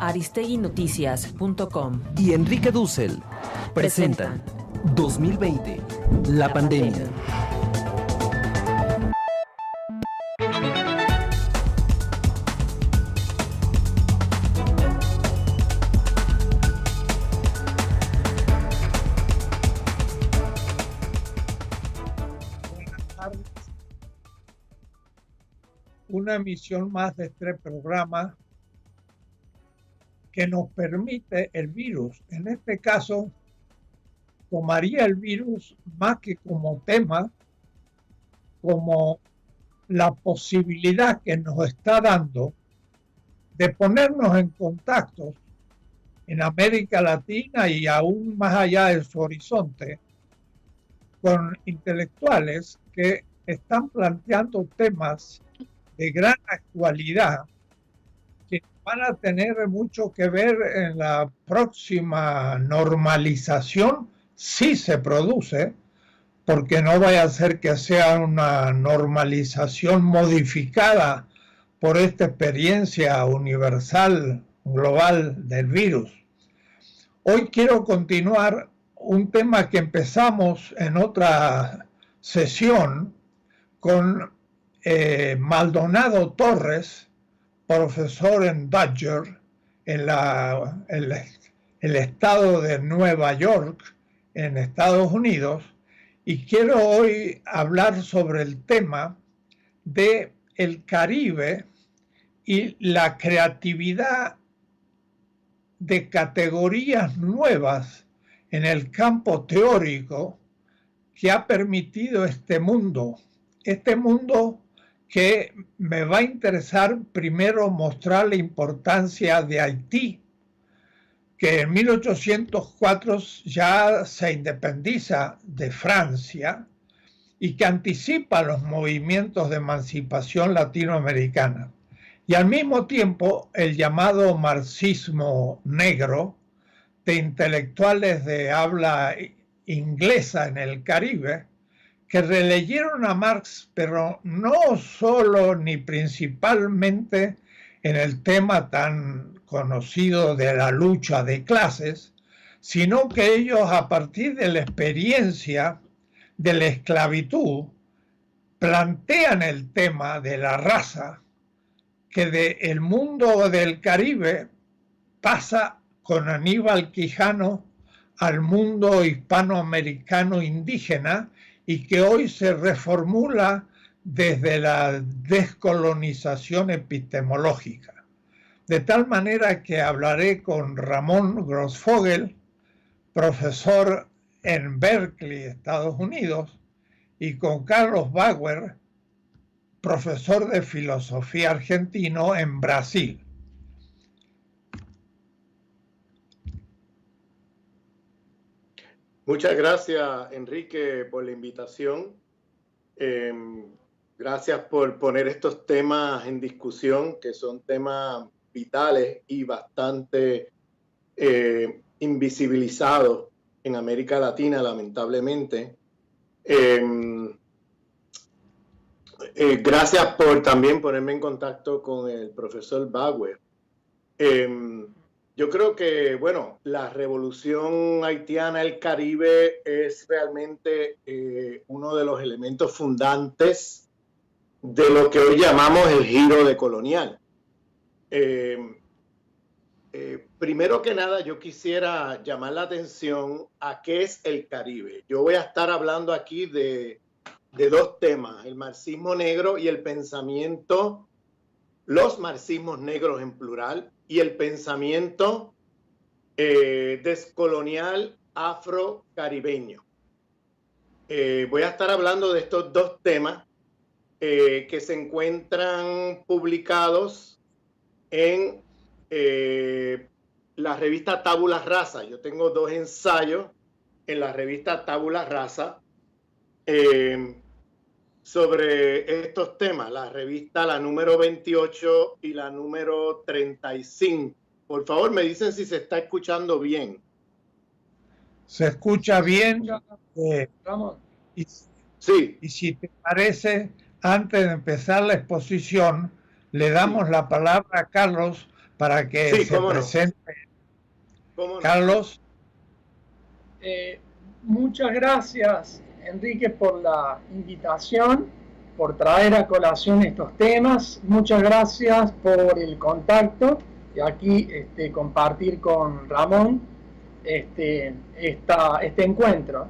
aristeguinoticias.com y Enrique Dussel presentan 2020, la pandemia. Una emisión más de este programa que nos permite el virus. En este caso, tomaría el virus más que como tema, como la posibilidad que nos está dando de ponernos en contacto en América Latina y aún más allá de su horizonte con intelectuales que están planteando temas de gran actualidad que van a tener mucho que ver en la próxima normalización, si se produce, porque no vaya a ser que sea una normalización modificada por esta experiencia universal, global del virus. Hoy quiero continuar un tema que empezamos en otra sesión con Maldonado Torres, profesor en Badger, en el estado de Nueva York, en Estados Unidos, y quiero hoy hablar sobre el tema de el Caribe y la creatividad de categorías nuevas en el campo teórico que ha permitido este mundo que me va a interesar primero mostrar la importancia de Haití, que en 1804 ya se independiza de Francia y que anticipa los movimientos de emancipación latinoamericana. Y al mismo tiempo el llamado marxismo negro de intelectuales de habla inglesa en el Caribe, que releyeron a Marx, pero no solo ni principalmente en el tema tan conocido de la lucha de clases, sino que ellos a partir de la experiencia de la esclavitud plantean el tema de la raza que del mundo del Caribe pasa con Aníbal Quijano al mundo hispanoamericano indígena y que hoy se reformula desde la descolonización epistemológica. De tal manera que hablaré con Ramón Grossfogel, profesor en Berkeley, Estados Unidos, y con Carlos Bauer, profesor de filosofía argentino en Brasil. Muchas gracias, Enrique, por la invitación. Gracias por poner estos temas en discusión, que son temas vitales y bastante invisibilizados en América Latina, lamentablemente. Gracias por también ponerme en contacto con el profesor Bauer. Yo creo que, bueno, la revolución haitiana del Caribe es realmente uno de los elementos fundantes de lo que hoy llamamos el giro decolonial. Primero que nada, yo quisiera llamar la atención a qué es el Caribe. Yo voy a estar hablando aquí de dos temas, el marxismo negro y el pensamiento, los marxismos negros en plural, y el pensamiento descolonial afro-caribeño. Voy a estar hablando de estos dos temas que se encuentran publicados en la revista Tabula Rasa. Yo tengo dos ensayos en la revista Tabula Rasa sobre estos temas, la revista, la número 28 y la número 35. Por favor, me dicen si se está escuchando bien. Se escucha bien. Sí. Y si te parece, antes de empezar la exposición, le damos la palabra a Carlos para que Sí, se cómo no. presente. ¿Cómo no? Carlos. Muchas gracias, Enrique, por la invitación, por traer a colación estos temas. Muchas gracias por el contacto y aquí compartir con Ramón este encuentro.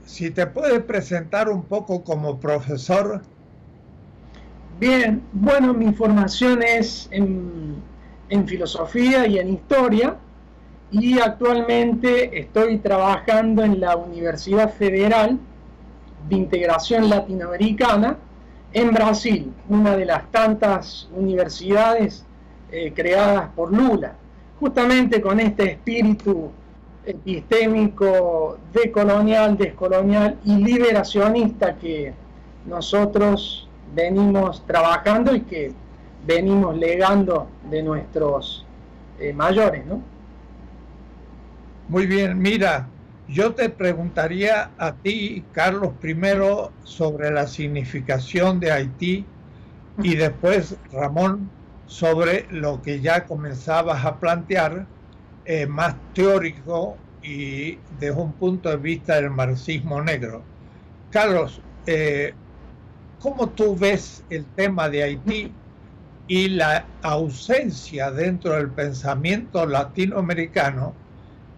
Si te puedes presentar un poco como profesor. Bien, bueno, mi formación es en filosofía y en historia, y actualmente estoy trabajando en la Universidad Federal de Integración Latinoamericana en Brasil, una de las tantas universidades creadas por Lula, justamente con este espíritu epistémico decolonial, descolonial y liberacionista que nosotros venimos trabajando y que venimos legando de nuestros mayores, ¿no? Muy bien, mira, yo te preguntaría a ti, Carlos, primero sobre la significación de Haití y después, Ramón, sobre lo que ya comenzabas a plantear, más teórico y desde un punto de vista del marxismo negro. Carlos, ¿cómo tú ves el tema de Haití y la ausencia dentro del pensamiento latinoamericano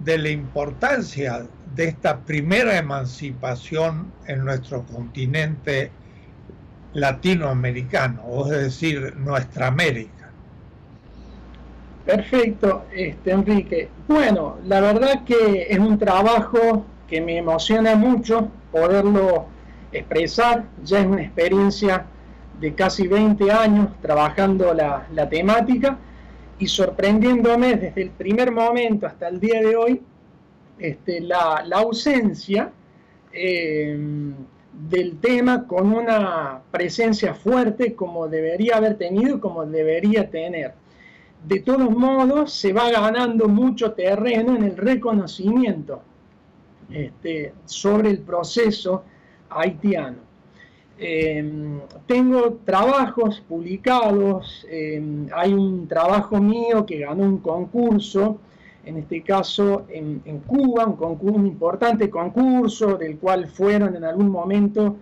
de la importancia de esta primera emancipación en nuestro continente latinoamericano, o es decir, nuestra América? Perfecto, Enrique. Bueno, la verdad que es un trabajo que me emociona mucho poderlo expresar. Ya es una experiencia de casi 20 años trabajando la temática y sorprendiéndome desde el primer momento hasta el día de hoy la ausencia del tema con una presencia fuerte como debería haber tenido y como debería tener. De todos modos, se va ganando mucho terreno en el reconocimiento sobre el proceso haitiano. Tengo trabajos publicados, hay un trabajo mío que ganó un concurso, en este caso en Cuba, un importante concurso del cual fueron en algún momento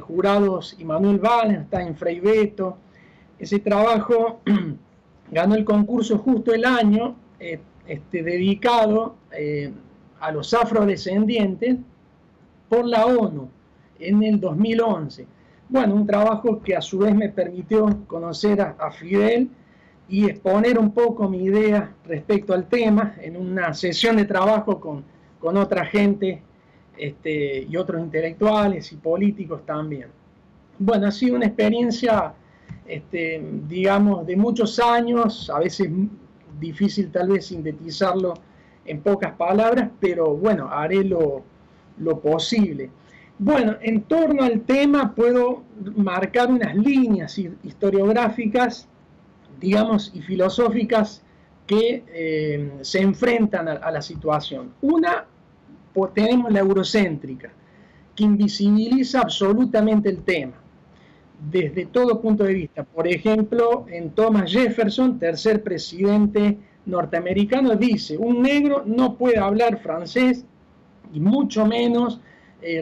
jurados Immanuel Wallenstein, Frei Beto. Ese trabajo ganó el concurso justo el año dedicado a los afrodescendientes por la ONU en el 2011. Bueno, un trabajo que a su vez me permitió conocer a Fidel y exponer un poco mi idea respecto al tema en una sesión de trabajo con otra gente y otros intelectuales y políticos también. Bueno, ha sido una experiencia digamos, de muchos años, a veces difícil tal vez sintetizarlo en pocas palabras, pero bueno, haré lo posible. Bueno, en torno al tema puedo marcar unas líneas historiográficas, digamos, y filosóficas que se enfrentan a la situación. Una, tenemos la eurocéntrica, que invisibiliza absolutamente el tema desde todo punto de vista. Por ejemplo, en Thomas Jefferson, tercer presidente norteamericano, dice: un negro no puede hablar francés y mucho menos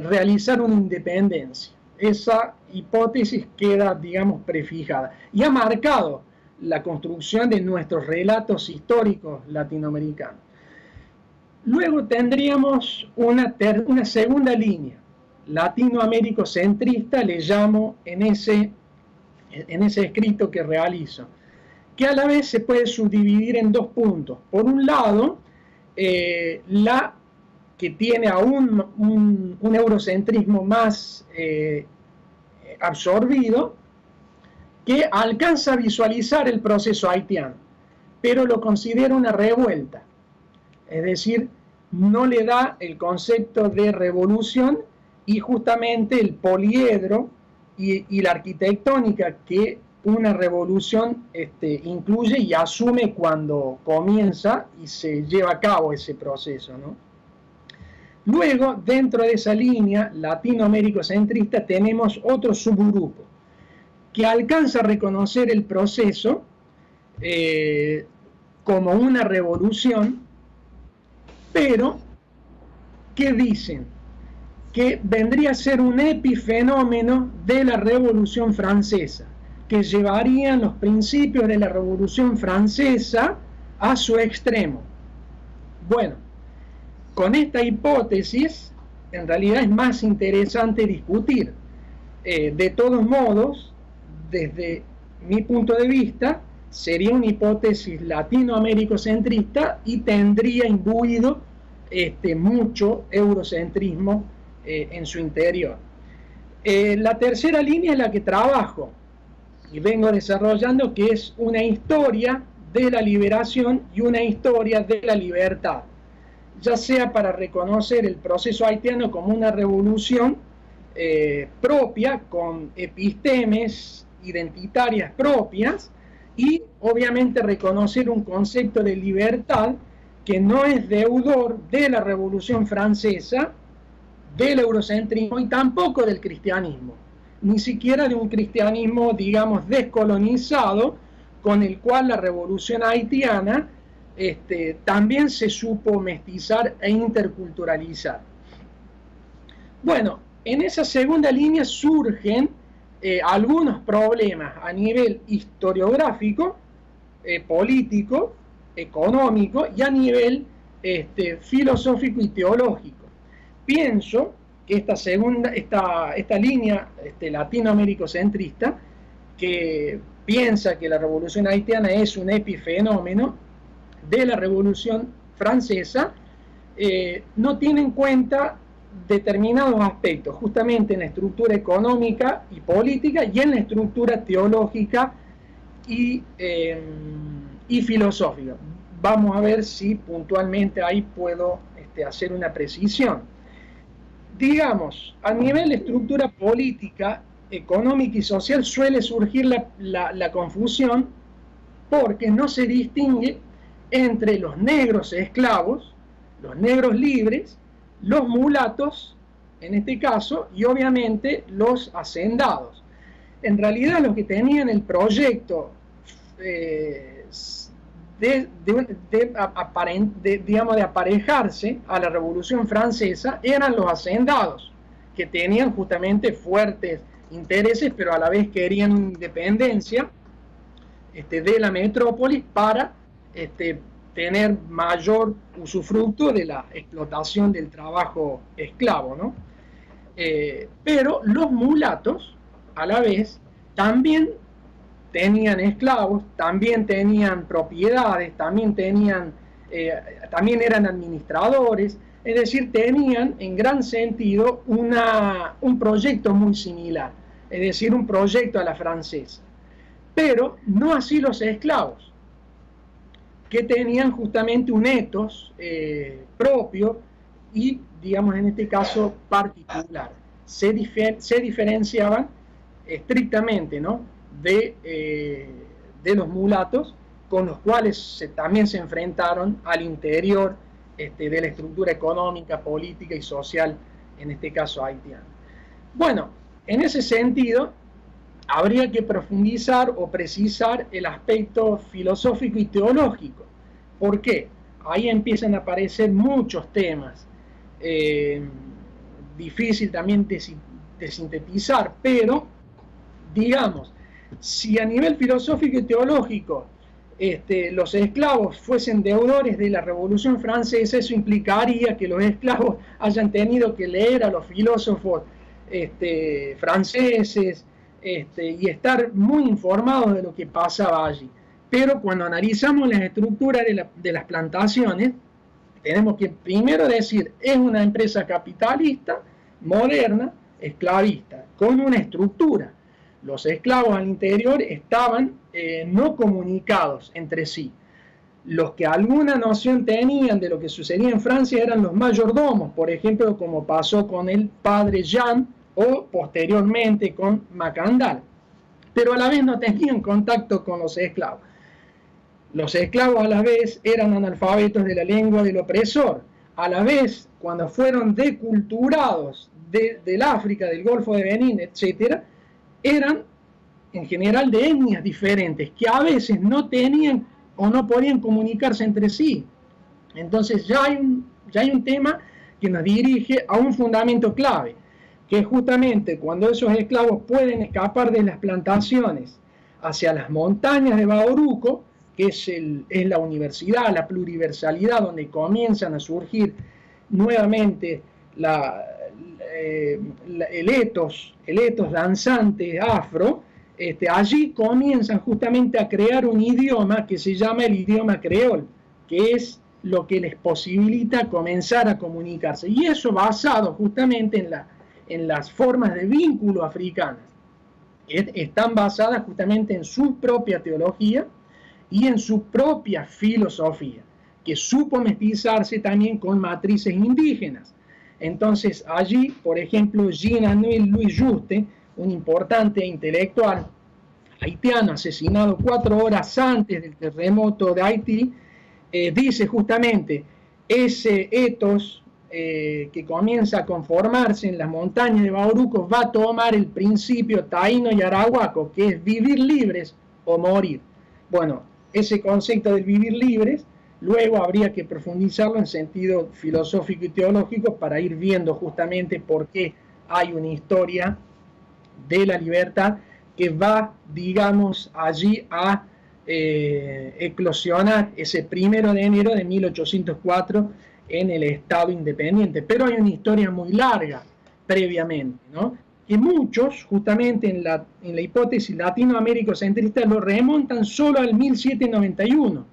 realizar una independencia. Esa hipótesis queda, digamos, prefijada y ha marcado la construcción de nuestros relatos históricos latinoamericanos. Luego tendríamos una segunda línea, latinoamericocentrista, le llamo en ese escrito que realizo, que a la vez se puede subdividir en dos puntos. Por un lado, la que tiene aún un eurocentrismo más absorbido, que alcanza a visualizar el proceso haitiano, pero lo considera una revuelta, es decir, no le da el concepto de revolución y justamente el poliedro y la arquitectónica que una revolución incluye y asume cuando comienza y se lleva a cabo ese proceso, ¿no? Luego, dentro de esa línea latinoamericocentrista, tenemos otro subgrupo, que alcanza a reconocer el proceso como una revolución, pero que dicen que vendría a ser un epifenómeno de la Revolución Francesa, que llevarían los principios de la Revolución Francesa a su extremo. Bueno, con esta hipótesis, en realidad es más interesante discutir. De todos modos, desde mi punto de vista, sería una hipótesis latinoamericocentrista y tendría imbuido mucho eurocentrismo en su interior. La tercera línea es la que trabajo y vengo desarrollando, que es una historia de la liberación y una historia de la libertad, ya sea para reconocer el proceso haitiano como una revolución propia, con epistemes identitarias propias, y obviamente reconocer un concepto de libertad que no es deudor de la Revolución Francesa, del eurocentrismo y tampoco del cristianismo, ni siquiera de un cristianismo, digamos, descolonizado, con el cual la revolución haitiana también se supo mestizar e interculturalizar. Bueno, en esa segunda línea surgen algunos problemas a nivel historiográfico, político, económico y a nivel filosófico y teológico. Pienso que esta línea latinoamericocentrista, que piensa que la revolución haitiana es un epifenómeno de la revolución francesa, no tiene en cuenta determinados aspectos, justamente en la estructura económica y política y en la estructura teológica y filosófica. Vamos a ver si puntualmente ahí puedo hacer una precisión. Digamos, a nivel de estructura política, económica y social suele surgir la confusión, porque no se distingue entre los negros esclavos, los negros libres, los mulatos, en este caso, y obviamente los hacendados. En realidad, los que tenían el proyecto de aparejarse a la Revolución Francesa eran los hacendados, que tenían justamente fuertes intereses, pero a la vez querían independencia de la metrópolis para tener mayor usufructo de la explotación del trabajo esclavo, ¿no? Pero los mulatos, a la vez, también tenían esclavos, también tenían propiedades, también eran administradores, es decir, tenían en gran sentido un proyecto muy similar, es decir, un proyecto a la francesa. Pero no así los esclavos, que tenían justamente un ethos propio y, digamos, en este caso particular. Se diferenciaban estrictamente, ¿no?, de los mulatos, con los cuales también se enfrentaron al interior de la estructura económica, política y social, en este caso haitiana. Bueno, en ese sentido, habría que profundizar o precisar el aspecto filosófico y teológico. ¿Por qué? Ahí empiezan a aparecer muchos temas, difícil también de sintetizar, pero, digamos, si a nivel filosófico y teológico los esclavos fuesen deudores de la Revolución Francesa, eso implicaría que los esclavos hayan tenido que leer a los filósofos franceses y estar muy informados de lo que pasaba allí. Pero cuando analizamos las estructuras de las plantaciones, tenemos que primero decir, es una empresa capitalista, moderna, esclavista, con una estructura. Los esclavos al interior estaban no comunicados entre sí. Los que alguna noción tenían de lo que sucedía en Francia eran los mayordomos, por ejemplo, como pasó con el padre Jean o posteriormente con Macandal. Pero a la vez no tenían contacto con los esclavos. Los esclavos a la vez eran analfabetos de la lengua del opresor. A la vez, cuando fueron deculturados del África, del Golfo de Benín, etc., eran en general de etnias diferentes, que a veces no tenían o no podían comunicarse entre sí. Entonces ya hay un tema que nos dirige a un fundamento clave, que es justamente cuando esos esclavos pueden escapar de las plantaciones hacia las montañas de Bauruco, que es la universidad, la pluriversalidad, donde comienzan a surgir nuevamente el etos danzante afro. Allí comienzan justamente a crear un idioma que se llama el idioma creol, que es lo que les posibilita comenzar a comunicarse. Y eso basado justamente en las formas de vínculo africanas. Están basadas justamente en su propia teología y en su propia filosofía, que supo mestizarse también con matrices indígenas. Entonces allí, por ejemplo, Jean-Anouilh Louis Juste, un importante intelectual haitiano asesinado 4 horas antes del terremoto de Haití, dice justamente, ese etos que comienza a conformarse en las montañas de Bauruco va a tomar el principio taíno y arahuaco, que es vivir libres o morir. Bueno, ese concepto de vivir libres, luego habría que profundizarlo en sentido filosófico y teológico para ir viendo justamente por qué hay una historia de la libertad que va, digamos, allí a eclosionar ese 1 de enero de 1804 en el Estado Independiente. Pero hay una historia muy larga previamente, ¿no? Que muchos, justamente en la hipótesis latinoamericocentrista, lo remontan solo al 1791,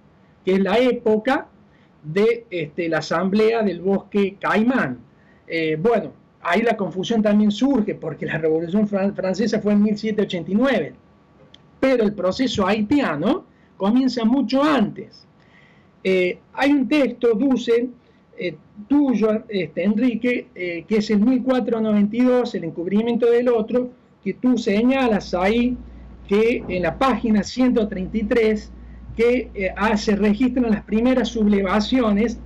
que es la época de la Asamblea del Bosque Caimán. Bueno, ahí la confusión también surge, porque la Revolución Francesa fue en 1789, pero el proceso haitiano comienza mucho antes. Hay un texto, Dussel, tuyo, Enrique, que es el 1492, el encubrimiento del otro, que tú señalas ahí que en la página 133 que se registran las primeras sublevaciones,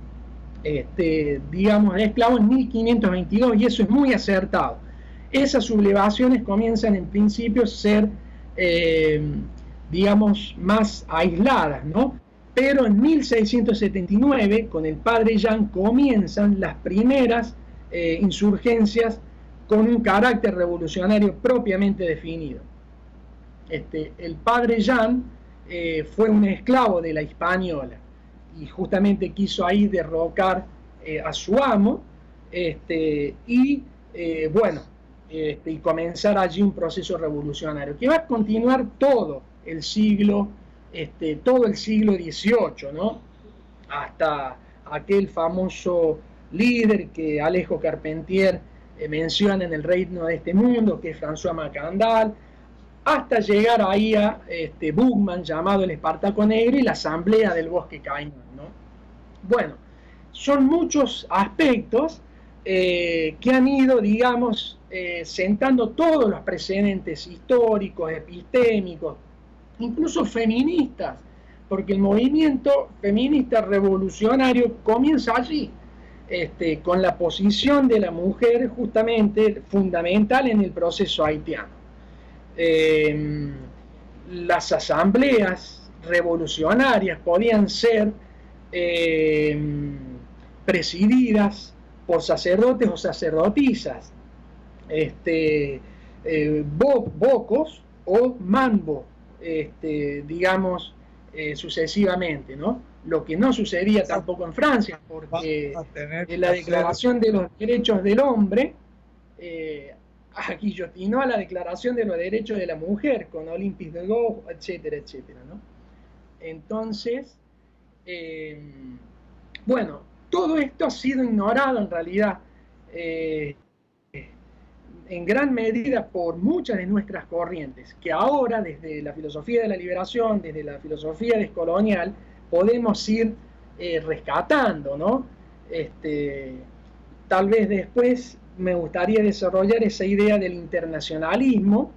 digamos, de esclavos en 1522, y eso es muy acertado. Esas sublevaciones comienzan en principio a ser, digamos, más aisladas, ¿no? Pero en 1679, con el padre Jean, comienzan las primeras insurgencias con un carácter revolucionario propiamente definido. El padre Jean fue un esclavo de la Hispaniola y justamente quiso ahí derrocar a su amo y comenzar allí un proceso revolucionario que va a continuar todo el siglo XVIII, ¿no? Hasta aquel famoso líder que Alejo Carpentier menciona en El Reino de este Mundo, que es François Macandal, hasta llegar ahí a Buchmann, llamado el Espartaco Negro, y la Asamblea del Bosque Caimán, ¿no? Bueno, son muchos aspectos que han ido, digamos, sentando todos los precedentes históricos, epistémicos, incluso feministas, porque el movimiento feminista revolucionario comienza allí, con la posición de la mujer justamente fundamental en el proceso haitiano. Las asambleas revolucionarias podían ser presididas por sacerdotes o sacerdotisas, bocos o mambo, digamos, sucesivamente, ¿no? Lo que no sucedía tampoco en Francia, porque en la Declaración de los Derechos del Hombre guillotinó a la Declaración de los Derechos de la Mujer con Olympique de Gouges, etcétera, etcétera, ¿no? Entonces, bueno, todo esto ha sido ignorado en realidad en gran medida por muchas de nuestras corrientes, que ahora desde la filosofía de la liberación, desde la filosofía descolonial, podemos ir rescatando, ¿no? Tal vez después me gustaría desarrollar esa idea del internacionalismo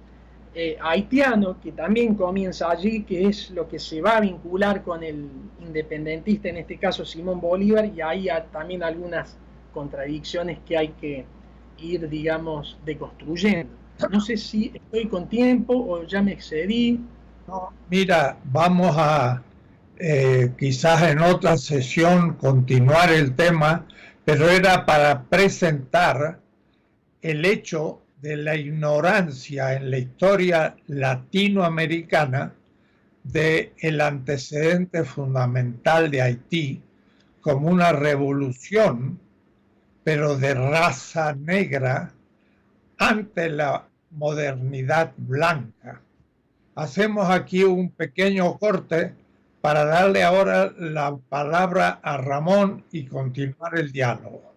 haitiano, que también comienza allí, que es lo que se va a vincular con el independentista, en este caso Simón Bolívar, y hay también algunas contradicciones que hay que ir, digamos, deconstruyendo. No sé si estoy con tiempo o ya me excedí. No, mira, vamos a quizás en otra sesión continuar el tema, pero era para presentar el hecho de la ignorancia en la historia latinoamericana del antecedente fundamental de Haití como una revolución, pero de raza negra ante la modernidad blanca. Hacemos aquí un pequeño corte para darle ahora la palabra a Ramón y continuar el diálogo.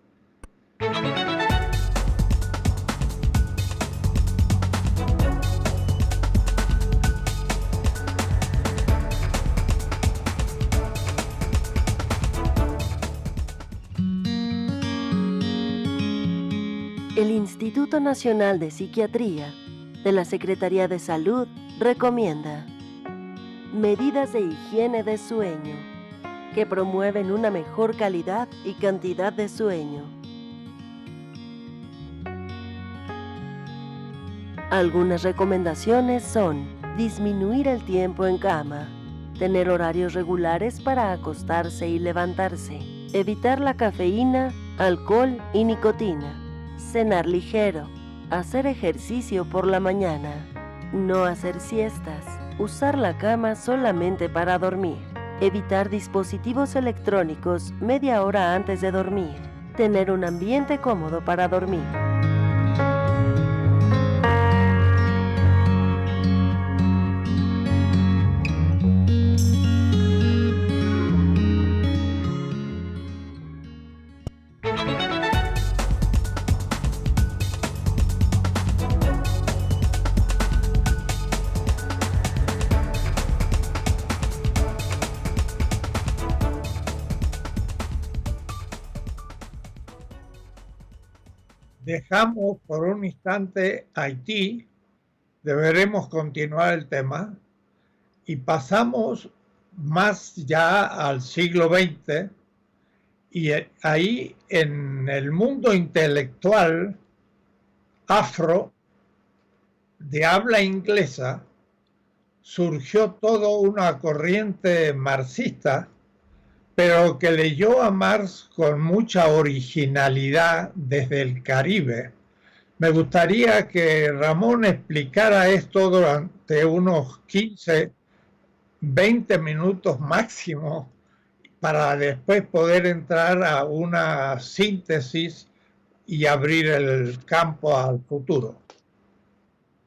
El Instituto Nacional de Psiquiatría de la Secretaría de Salud recomienda medidas de higiene de sueño que promueven una mejor calidad y cantidad de sueño. Algunas recomendaciones son disminuir el tiempo en cama, tener horarios regulares para acostarse y levantarse, evitar la cafeína, alcohol y nicotina, cenar ligero, hacer ejercicio por la mañana, no hacer siestas, usar la cama solamente para dormir, evitar dispositivos electrónicos media hora antes de dormir, tener un ambiente cómodo para dormir. Dejamos por un instante Haití, deberemos continuar el tema y pasamos más ya al siglo XX y ahí en el mundo intelectual afro de habla inglesa surgió toda una corriente marxista, pero que leyó a Marx con mucha originalidad desde el Caribe. Me gustaría que Ramón explicara esto durante unos 15, 20 minutos máximo, para después poder entrar a una síntesis y abrir el campo al futuro.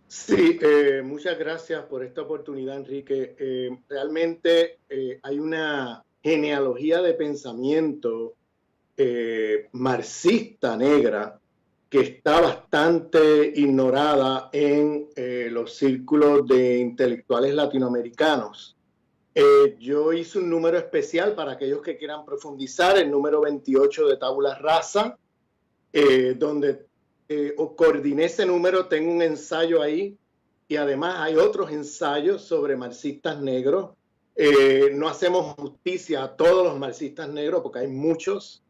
Sí, muchas gracias por esta oportunidad, Enrique. Realmente hay una genealogía de pensamiento marxista negra que está bastante ignorada en los círculos de intelectuales latinoamericanos. Yo hice un número especial para aquellos que quieran profundizar, el número 28 de Tabula Rasa, donde coordiné ese número, tengo un ensayo ahí y además hay otros ensayos sobre marxistas negros. No hacemos justicia a todos los marxistas negros porque hay muchos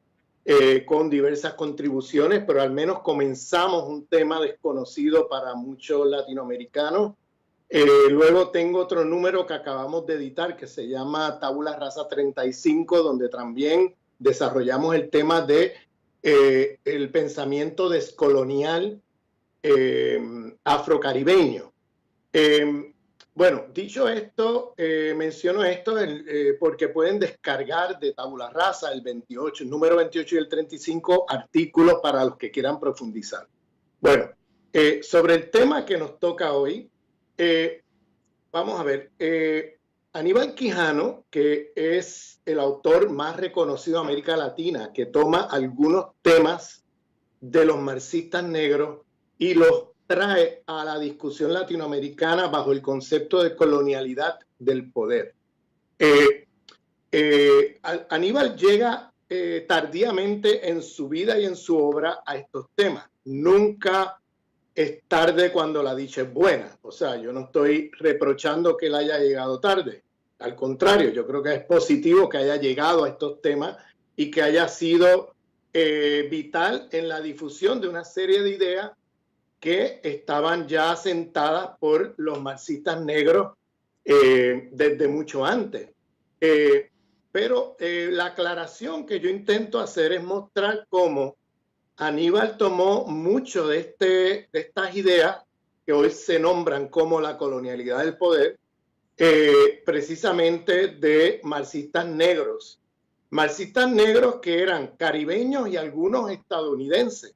con diversas contribuciones, pero al menos comenzamos un tema desconocido para muchos latinoamericanos. Luego tengo otro número que acabamos de editar que se llama Tabula Rasa 35, donde también desarrollamos el tema de el pensamiento descolonial afrocaribeño. Bueno, dicho esto, menciono esto porque pueden descargar de Tabula Rasa el 28, el número 28 y el 35 artículos para los que quieran profundizar. Bueno, sobre el tema que nos toca hoy, vamos a ver, Aníbal Quijano, que es el autor más reconocido de América Latina, que toma algunos temas de los marxistas negros y los trae a la discusión latinoamericana bajo el concepto de colonialidad del poder. Aníbal llega tardíamente en su vida y en su obra a estos temas. Nunca es tarde cuando la dicha es buena. O sea, yo no estoy reprochando que él haya llegado tarde. Al contrario, yo creo que es positivo que haya llegado a estos temas y que haya sido vital en la difusión de una serie de ideas que estaban ya asentadas por los marxistas negros desde mucho antes. Pero la aclaración que yo intento hacer es mostrar cómo Aníbal tomó mucho de estas ideas que hoy se nombran como la colonialidad del poder, precisamente de marxistas negros. Marxistas negros que eran caribeños y algunos estadounidenses.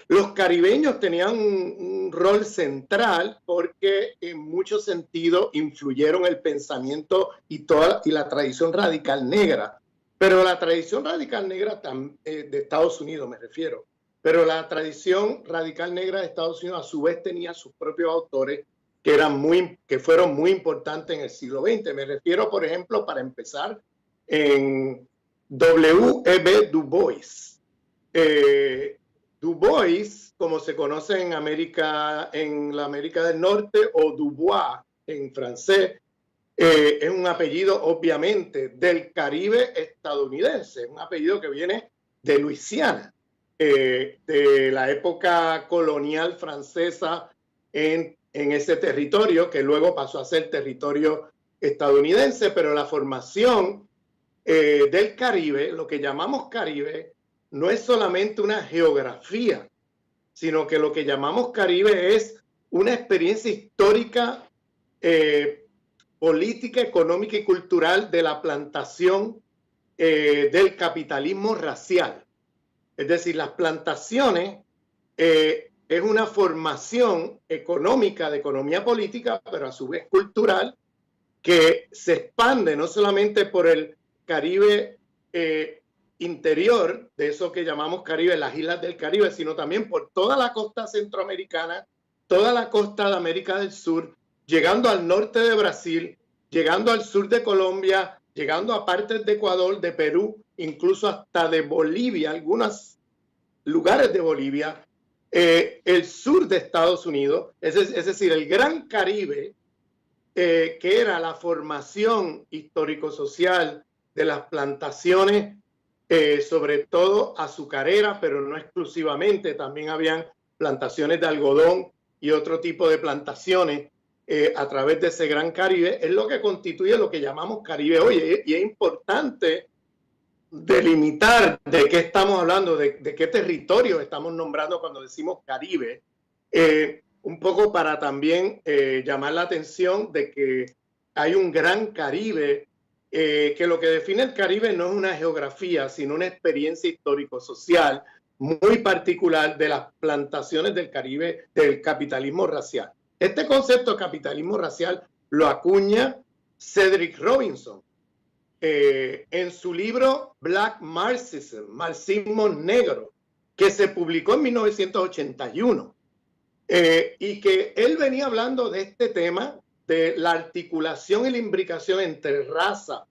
Los caribeños tenían un rol central porque en muchos sentidos influyeron el pensamiento y la tradición radical negra. Pero la tradición radical negra de Estados Unidos, me refiero, pero la tradición radical negra de Estados Unidos a su vez tenía sus propios autores que fueron muy importantes en el siglo XX. Me refiero, por ejemplo, para empezar, en W.E.B. Du Bois. Du Bois, como se conoce en la América del Norte, o Dubois en francés, es un apellido obviamente del Caribe estadounidense, un apellido que viene de Luisiana, de la época colonial francesa en ese territorio, que luego pasó a ser territorio estadounidense, pero la formación del Caribe, lo que llamamos Caribe, no es solamente una geografía, sino que lo que llamamos Caribe es una experiencia histórica, política, económica y cultural de la plantación del capitalismo racial. Es decir, las plantaciones es una formación económica de economía política, pero a su vez cultural, que se expande no solamente por el Caribe interior, de eso que llamamos Caribe, las islas del Caribe, sino también por toda la costa centroamericana, toda la costa de América del Sur, llegando al norte de Brasil, llegando al sur de Colombia, llegando a partes de Ecuador, de Perú, incluso hasta de Bolivia, algunos lugares de Bolivia, el sur de Estados Unidos, es decir, el Gran Caribe, que era la formación histórico-social de las plantaciones, sobre todo azucareras, pero no exclusivamente, también habían plantaciones de algodón y otro tipo de plantaciones a través de ese Gran Caribe, es lo que constituye lo que llamamos Caribe hoy. Y es importante delimitar de qué estamos hablando, de qué territorio estamos nombrando cuando decimos Caribe, un poco para también llamar la atención de que hay un Gran Caribe, que lo que define el Caribe no es una geografía, sino una experiencia histórico-social muy particular de las plantaciones del Caribe, del capitalismo racial. Este concepto de capitalismo racial lo acuña Cedric Robinson en su libro Black Marxism, Marxismo Negro, que se publicó en 1981, y que él venía hablando de este tema, de la articulación y la imbricación entre raza,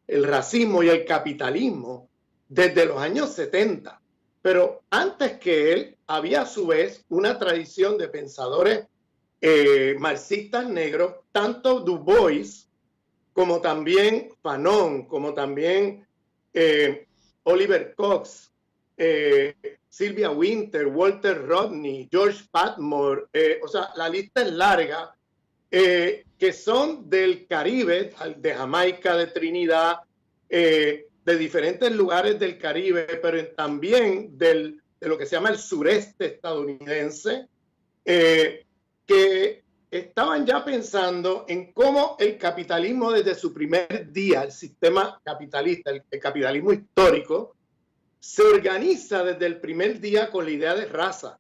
el racismo y el capitalismo desde los años 70. Pero antes que él, había a su vez una tradición de pensadores marxistas negros, tanto Du Bois como también Fanon, como también Oliver Cox, Sylvia Wynter, Walter Rodney, George Patmore, o sea, la lista es larga, que son del Caribe, de Jamaica, de Trinidad, de diferentes lugares del Caribe, pero también de lo que se llama el sureste estadounidense, que estaban ya pensando en cómo el capitalismo desde su primer día, el sistema capitalista, el capitalismo histórico, se organiza desde el primer día con la idea de raza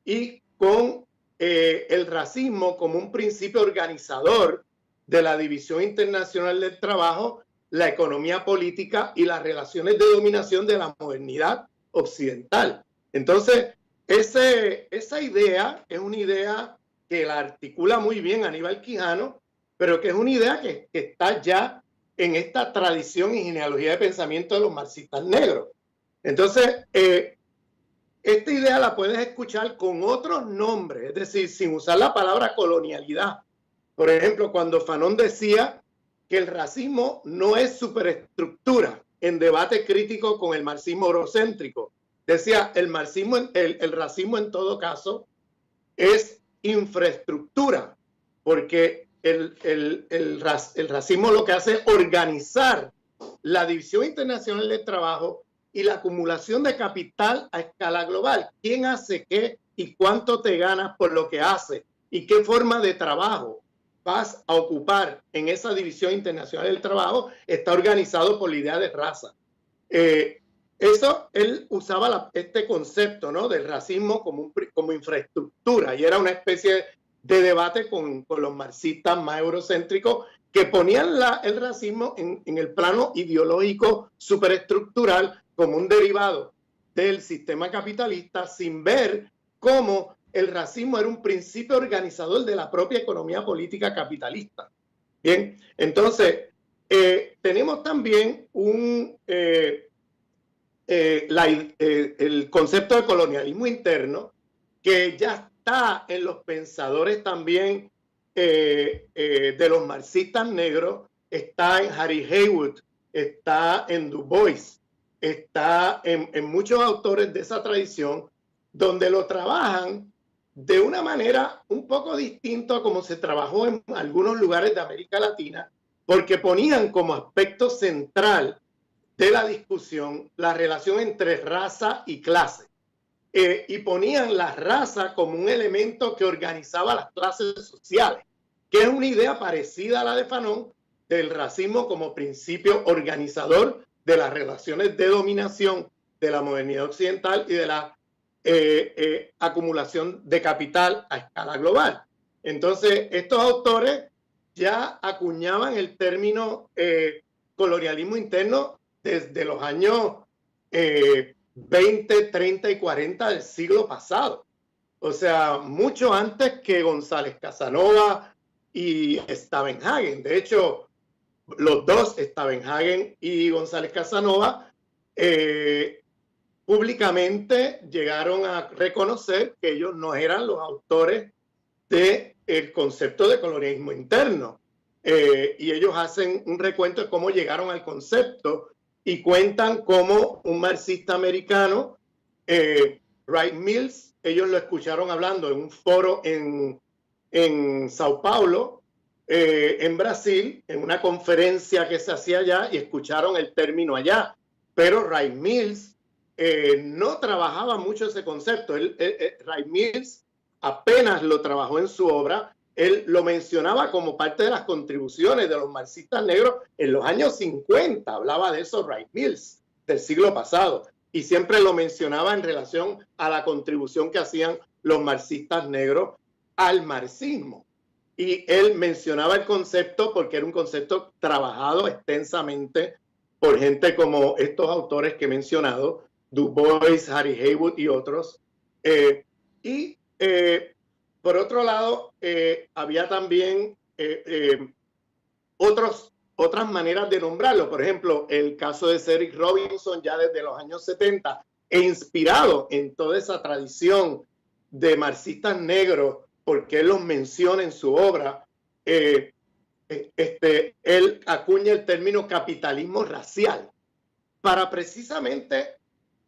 y con el racismo como un principio organizador de la división internacional del trabajo, la economía política y las relaciones de dominación de la modernidad occidental. Entonces, esa idea es una idea que la articula muy bien Aníbal Quijano, pero que es una idea que está ya en esta tradición y genealogía de pensamiento de los marxistas negros. Entonces, esta idea la puedes escuchar con otros nombres, es decir, sin usar la palabra colonialidad. Por ejemplo, cuando Fanon decía que el racismo no es superestructura en debate crítico con el marxismo eurocéntrico, decía, el marxismo, el racismo en todo caso es infraestructura, porque el racismo lo que hace es organizar la división internacional del trabajo y la acumulación de capital a escala global. ¿Quién hace qué y cuánto te ganas por lo que hace? ¿Y qué forma de trabajo vas a ocupar en esa división internacional del trabajo? Está organizado por la idea de raza. Eso, él usaba este concepto, ¿no?, del racismo como infraestructura, y era una especie de debate con los marxistas más eurocéntricos que ponían el racismo en el plano ideológico superestructural como un derivado del sistema capitalista, sin ver cómo el racismo era un principio organizador de la propia economía política capitalista. Bien, entonces tenemos también el concepto de colonialismo interno, que ya está en los pensadores también de los marxistas negros, está en Harry Haywood, está en Du Bois, está en muchos autores de esa tradición, donde lo trabajan de una manera un poco distinta a como se trabajó en algunos lugares de América Latina, porque ponían como aspecto central de la discusión la relación entre raza y clase. Y ponían la raza como un elemento que organizaba las clases sociales, que es una idea parecida a la de Fanon, del racismo como principio organizador de las relaciones de dominación de la modernidad occidental y de la acumulación de capital a escala global. Entonces, estos autores ya acuñaban el término colonialismo interno desde los años 20, 30 y 40 del siglo pasado. O sea, mucho antes que González Casanova y Stavenhagen. De hecho, los dos, Stavenhagen y González Casanova, públicamente llegaron a reconocer que ellos no eran los autores del concepto de colonialismo interno. Y ellos hacen un recuento de cómo llegaron al concepto y cuentan cómo un marxista americano, Wright Mills, ellos lo escucharon hablando en un foro en Sao Paulo, en Brasil, en una conferencia que se hacía allá, y escucharon el término allá. Pero Wright Mills no trabajaba mucho ese concepto. Wright Mills apenas lo trabajó en su obra. Él lo mencionaba como parte de las contribuciones de los marxistas negros en los años 50. Hablaba de eso Wright Mills, del siglo pasado. Y siempre lo mencionaba en relación a la contribución que hacían los marxistas negros al marxismo. Y él mencionaba el concepto porque era un concepto trabajado extensamente por gente como estos autores que he mencionado, Du Bois, Harry Haywood y otros. Por otro lado, había también otras maneras de nombrarlo. Por ejemplo, el caso de Cedric Robinson, ya desde los años 70, e inspirado en toda esa tradición de marxistas negros, porque él los menciona en su obra, él acuña el término capitalismo racial para precisamente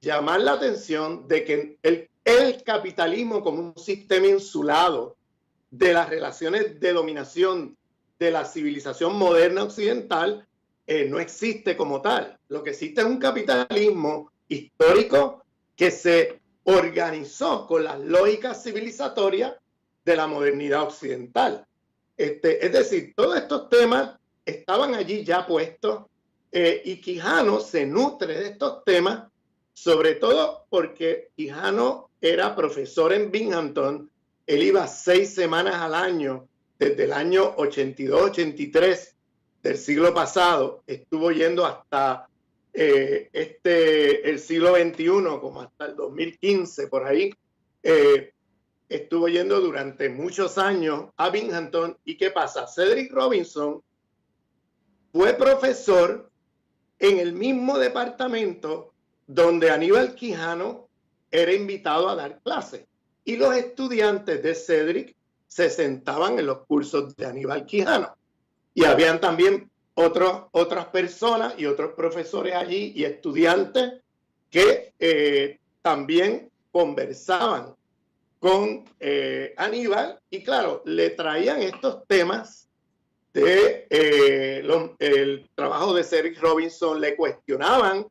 llamar la atención de que el capitalismo como un sistema insulado de las relaciones de dominación de la civilización moderna occidental no existe como tal. Lo que existe es un capitalismo histórico que se organizó con las lógicas civilizatorias de la modernidad occidental. Es decir, todos estos temas estaban allí ya puestos y Quijano se nutre de estos temas, sobre todo porque Quijano era profesor en Binghamton. Él iba 6 semanas al año desde el año 82-83 del siglo pasado. Estuvo yendo hasta el siglo XXI, como hasta el 2015, por ahí. Estuvo yendo durante muchos años a Binghamton. ¿Y qué pasa? Cedric Robinson fue profesor en el mismo departamento donde Aníbal Quijano era invitado a dar clases. Y los estudiantes de Cedric se sentaban en los cursos de Aníbal Quijano. Y habían también otras personas y otros profesores allí y estudiantes que también conversaban con Aníbal y claro, le traían estos temas de el trabajo de Cedric Robinson, le cuestionaban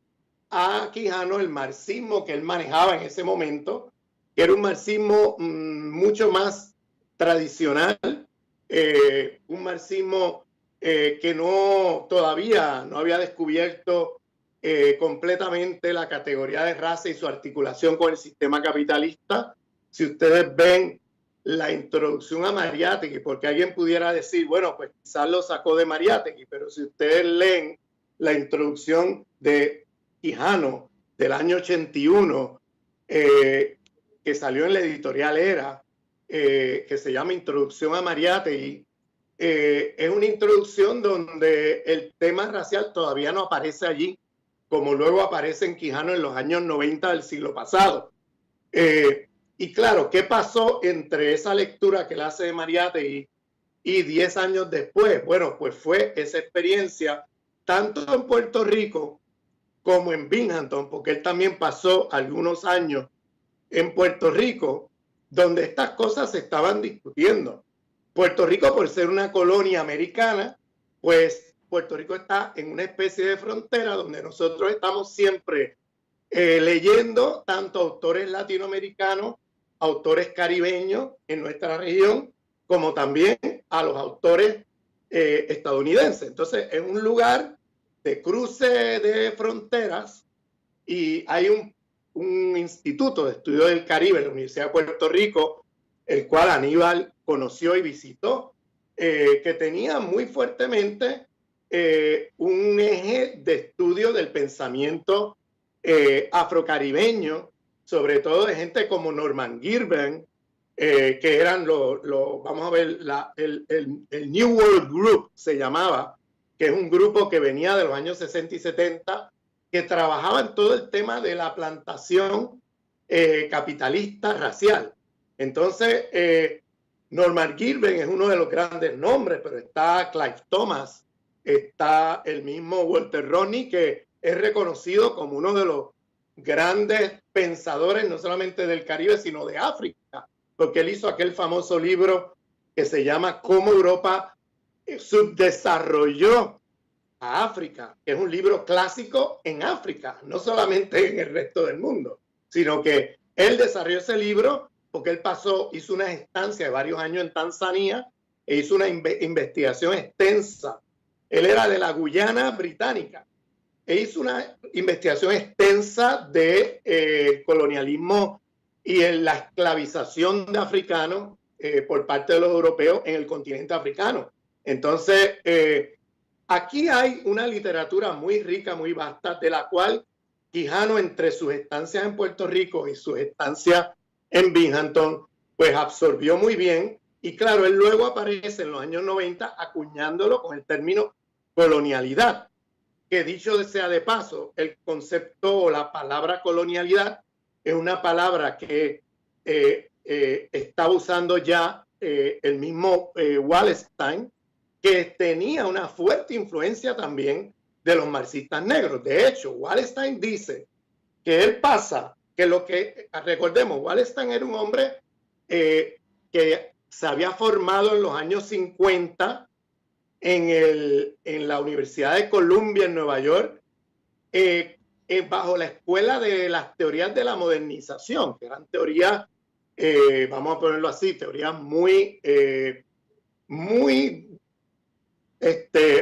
a Quijano el marxismo que él manejaba en ese momento, que era un marxismo mucho más tradicional, un marxismo que todavía no había descubierto completamente la categoría de raza y su articulación con el sistema capitalista. Si ustedes ven la introducción a Mariátegui, porque alguien pudiera decir, bueno, pues quizás lo sacó de Mariátegui, pero si ustedes leen la introducción de Quijano del año 81, que salió en la editorial Era, que se llama Introducción a Mariátegui, es una introducción donde el tema racial todavía no aparece allí, como luego aparece en Quijano en los años 90 del siglo pasado. Y claro, ¿qué pasó entre esa lectura que él hace de Mariátegui y 10 años después? Bueno, pues fue esa experiencia tanto en Puerto Rico como en Binghamton, porque él también pasó algunos años en Puerto Rico, donde estas cosas se estaban discutiendo. Puerto Rico, por ser una colonia americana, pues Puerto Rico está en una especie de frontera donde nosotros estamos siempre leyendo tanto autores latinoamericanos, autores caribeños en nuestra región, como también a los autores estadounidenses. Entonces, es un lugar de cruce de fronteras y hay un instituto de estudios del Caribe en la Universidad de Puerto Rico, el cual Aníbal conoció y visitó, que tenía muy fuertemente un eje de estudio del pensamiento afrocaribeño, sobre todo de gente como Norman Girben, que eran vamos a ver, el New World Group se llamaba, que es un grupo que venía de los años 60 y 70, que trabajaba en todo el tema de la plantación capitalista racial. Entonces, Norman Girben es uno de los grandes nombres, pero está Clive Thomas, está el mismo Walter Rodney, que es reconocido como uno de los grandes pensadores, no solamente del Caribe, sino de África, porque él hizo aquel famoso libro que se llama Cómo Europa subdesarrolló a África, que es un libro clásico en África, no solamente en el resto del mundo, sino que él desarrolló ese libro porque él hizo una estancia de varios años en Tanzania e hizo una investigación extensa. Él era de la Guyana británica e hizo una investigación extensa de colonialismo y en la esclavización de africanos por parte de los europeos en el continente africano. Entonces, aquí hay una literatura muy rica, muy vasta, de la cual Quijano, entre sus estancias en Puerto Rico y sus estancias en Binghamton, pues absorbió muy bien. Y claro, él luego aparece en los años 90 acuñándolo con el término colonialidad, que dicho sea de paso, el concepto o la palabra colonialidad es una palabra que está usando ya el mismo Wallenstein, que tenía una fuerte influencia también de los marxistas negros. De hecho, Wallenstein dice que él pasa, recordemos, Wallenstein era un hombre que se había formado en los años 50 en la Universidad de Columbia en Nueva York, bajo la escuela de las teorías de la modernización, que eran teorías, vamos a ponerlo así, teorías muy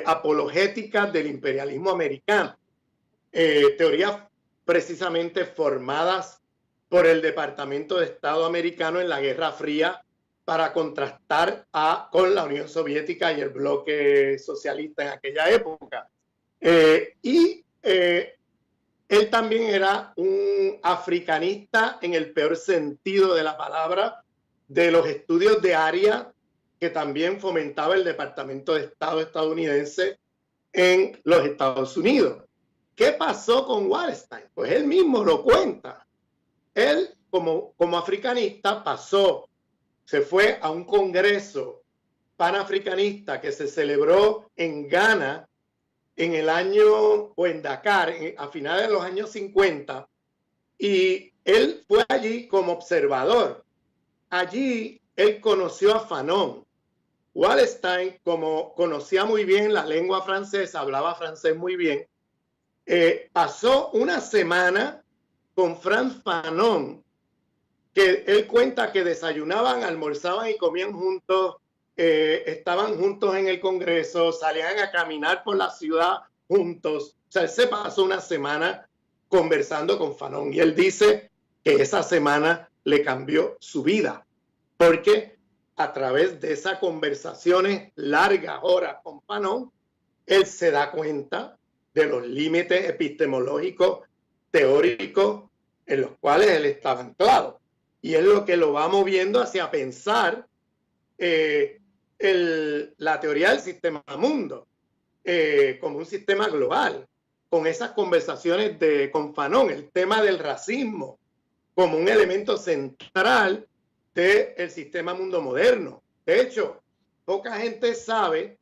apologéticas del imperialismo americano, teorías precisamente formadas por el Departamento de Estado americano en la Guerra Fría para contrastar con la Unión Soviética y el bloque socialista en aquella época. Él también era un africanista en el peor sentido de la palabra, de los estudios de área que también fomentaba el Departamento de Estado estadounidense en los Estados Unidos. ¿Qué pasó con Wallenstein? Pues él mismo lo cuenta. Él, como africanista, se fue a un congreso panafricanista que se celebró en Ghana en el año, o en Dakar, a finales de los años 50, y él fue allí como observador. Allí él conoció a Fanon. Wallenstein, como conocía muy bien la lengua francesa, hablaba francés muy bien, pasó una semana con Frantz Fanon, que él cuenta que desayunaban, almorzaban y comían juntos, estaban juntos en el Congreso, salían a caminar por la ciudad juntos. O sea, él se pasó una semana conversando con Fanon y él dice que esa semana le cambió su vida, porque a través de esas conversaciones largas horas con Fanon, él se da cuenta de los límites epistemológicos, teóricos, en los cuales él estaba anclado. Y es lo que lo va moviendo hacia pensar la teoría del sistema mundo como un sistema global, con esas conversaciones con Fanon, el tema del racismo como un elemento central del sistema mundo moderno. De hecho, poca gente sabe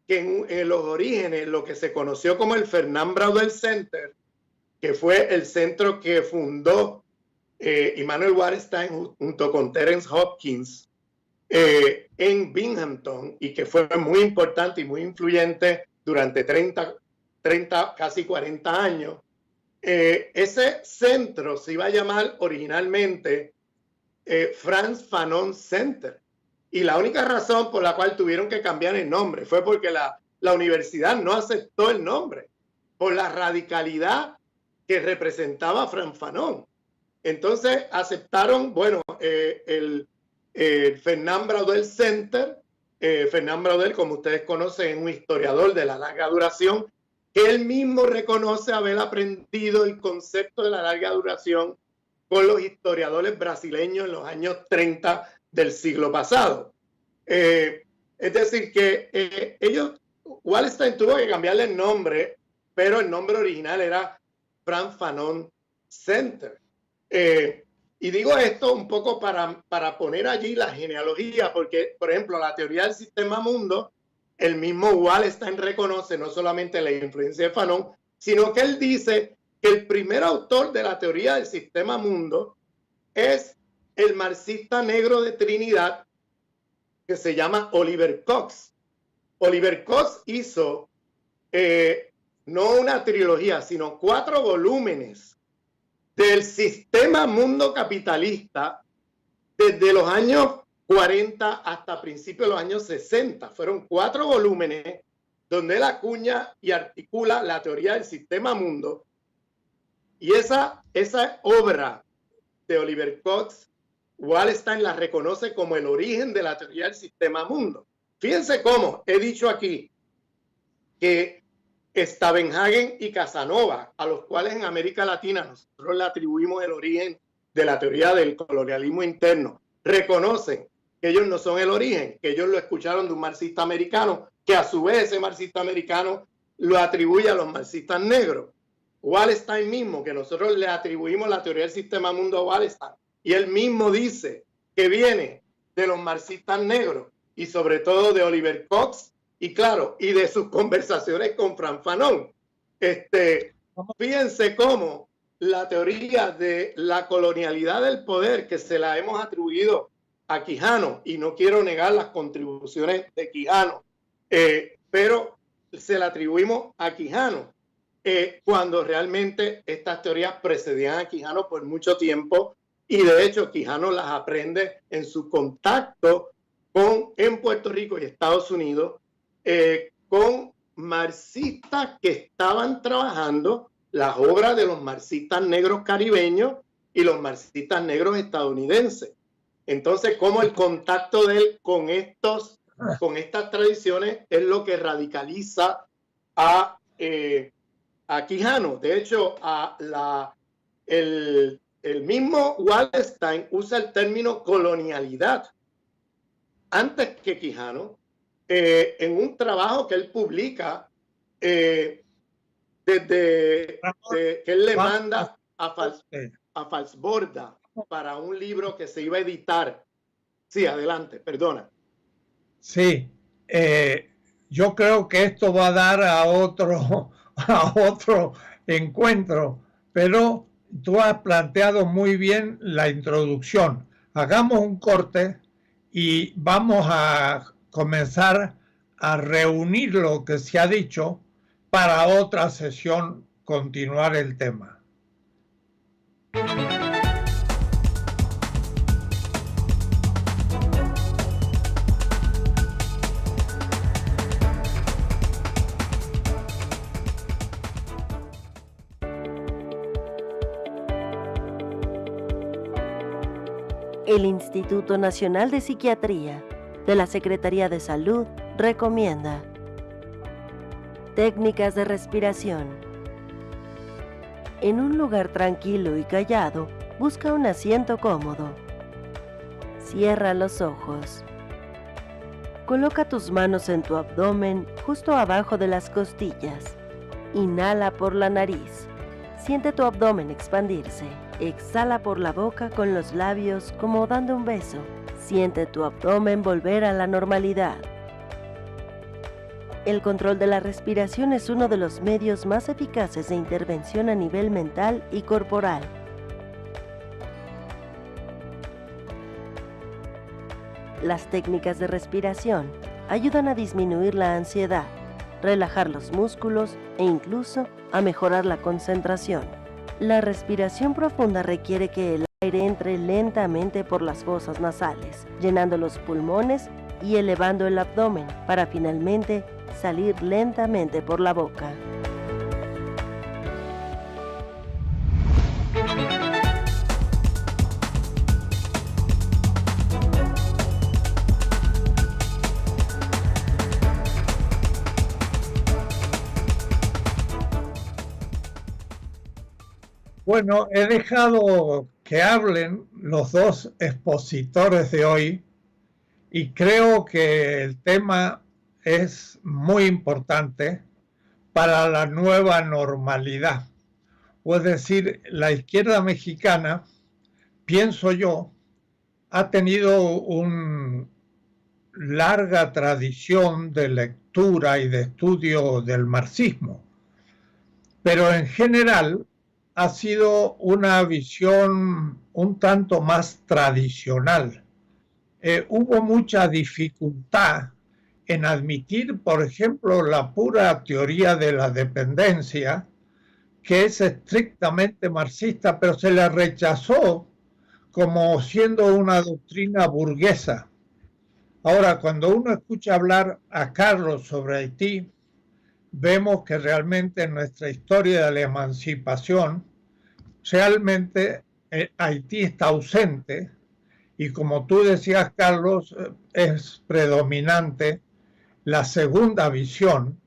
que en los orígenes, lo que se conoció como el Fernand Braudel Center, que fue el centro que fundó Immanuel Wallerstein junto con Terence Hopkins en Binghamton, y que fue muy importante y muy influyente durante 30, casi 40 años. Ese centro se iba a llamar originalmente Frantz Fanon Center, y la única razón por la cual tuvieron que cambiar el nombre fue porque la universidad no aceptó el nombre por la radicalidad que representaba Frantz Fanon. Entonces aceptaron, bueno, el Fernand Braudel Center. Fernand Braudel, como ustedes conocen, es un historiador de la larga duración, que él mismo reconoce haber aprendido el concepto de la larga duración con los historiadores brasileños en los años 30 del siglo pasado. Es decir, que Wallerstein tuvo que cambiarle el nombre, pero el nombre original era Frantz Fanon Center. Y digo esto un poco para poner allí la genealogía, porque, por ejemplo, la teoría del sistema mundo, el mismo Wallerstein reconoce no solamente la influencia de Fanon, sino que él dice que el primer autor de la teoría del sistema mundo es el marxista negro de Trinidad, que se llama Oliver Cox. Oliver Cox hizo no una trilogía, sino 4 volúmenes del sistema mundo capitalista desde los años 40 hasta principios de los años 60. Fueron 4 volúmenes donde él acuña y articula la teoría del sistema mundo. Y esa obra de Oliver Cox, Wallerstein la reconoce como el origen de la teoría del sistema mundo. Fíjense cómo he dicho aquí que Stavenhagen y Casanova, a los cuales en América Latina nosotros le atribuimos el origen de la teoría del colonialismo interno, reconocen que ellos no son el origen, que ellos lo escucharon de un marxista americano, que a su vez ese marxista americano lo atribuye a los marxistas negros. Wallerstein mismo, que nosotros le atribuimos la teoría del sistema mundo a Wallerstein, y él mismo dice que viene de los marxistas negros y sobre todo de Oliver Cox, y claro, y de sus conversaciones con Frantz Fanon. Fíjense cómo la teoría de la colonialidad del poder, que se la hemos atribuido a Quijano, y no quiero negar las contribuciones de Quijano, pero se la atribuimos a Quijano, cuando realmente estas teorías precedían a Quijano por mucho tiempo, y de hecho Quijano las aprende en su contacto en Puerto Rico y Estados Unidos, con marxistas que estaban trabajando las obras de los marxistas negros caribeños y los marxistas negros estadounidenses. Entonces, como el contacto de él con estas tradiciones es lo que radicaliza a Quijano. De hecho, el mismo Wallerstein usa el término colonialidad antes que Quijano, en un trabajo que él publica que él le manda a Falsborda para un libro que se iba a editar. Sí, adelante, perdona. Sí, yo creo que esto va a dar a otro encuentro, pero tú has planteado muy bien la introducción. Hagamos un corte y vamos a comenzar a reunir lo que se ha dicho para otra sesión continuar el tema. El Instituto Nacional de Psiquiatría de la Secretaría de Salud recomienda técnicas de respiración. En un lugar tranquilo y callado, busca un asiento cómodo. Cierra los ojos. Coloca tus manos en tu abdomen justo abajo de las costillas. Inhala por la nariz. Siente tu abdomen expandirse. Exhala por la boca con los labios como dando un beso. Siente tu abdomen volver a la normalidad. El control de la respiración es uno de los medios más eficaces de intervención a nivel mental y corporal. Las técnicas de respiración ayudan a disminuir la ansiedad, relajar los músculos e incluso a mejorar la concentración. La respiración profunda requiere que el aire entre lentamente por las fosas nasales, llenando los pulmones y elevando el abdomen para finalmente salir lentamente por la boca. Bueno, he dejado que hablen los dos expositores de hoy y creo que el tema es muy importante para la nueva normalidad. O es decir, la izquierda mexicana, pienso yo, ha tenido una larga tradición de lectura y de estudio del marxismo, pero en general ha sido una visión un tanto más tradicional. Hubo mucha dificultad en admitir, por ejemplo, la pura teoría de la dependencia, que es estrictamente marxista, pero se la rechazó como siendo una doctrina burguesa. Ahora, cuando uno escucha hablar a Carlos sobre Haití, vemos que realmente en nuestra historia de la emancipación, realmente Haití está ausente y como tú decías, Carlos, es predominante la segunda visión,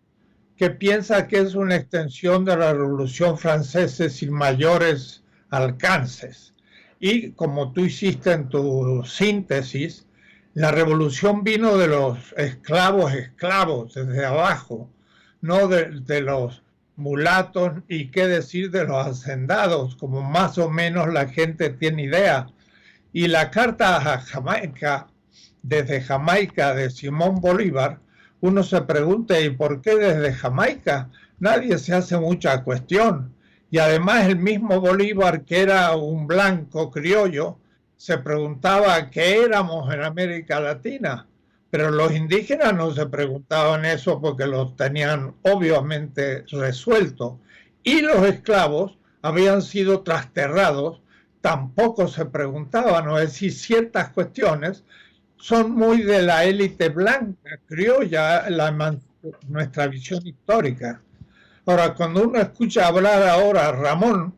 que piensa que es una extensión de la Revolución Francesa sin mayores alcances. Y como tú hiciste en tu síntesis, la revolución vino de los esclavos desde abajo, no de los mulatos, y qué decir de los hacendados, como más o menos la gente tiene idea. Y la carta a Jamaica, desde Jamaica, de Simón Bolívar, uno se pregunta, ¿y por qué desde Jamaica? Nadie se hace mucha cuestión. Y además el mismo Bolívar, que era un blanco criollo, se preguntaba qué éramos en América Latina. Pero los indígenas no se preguntaban eso porque los tenían obviamente resuelto. Y los esclavos habían sido trasterrados, tampoco se preguntaban, es decir, ciertas cuestiones son muy de la élite blanca, criolla, nuestra visión histórica. Ahora, cuando uno escucha hablar ahora a Ramón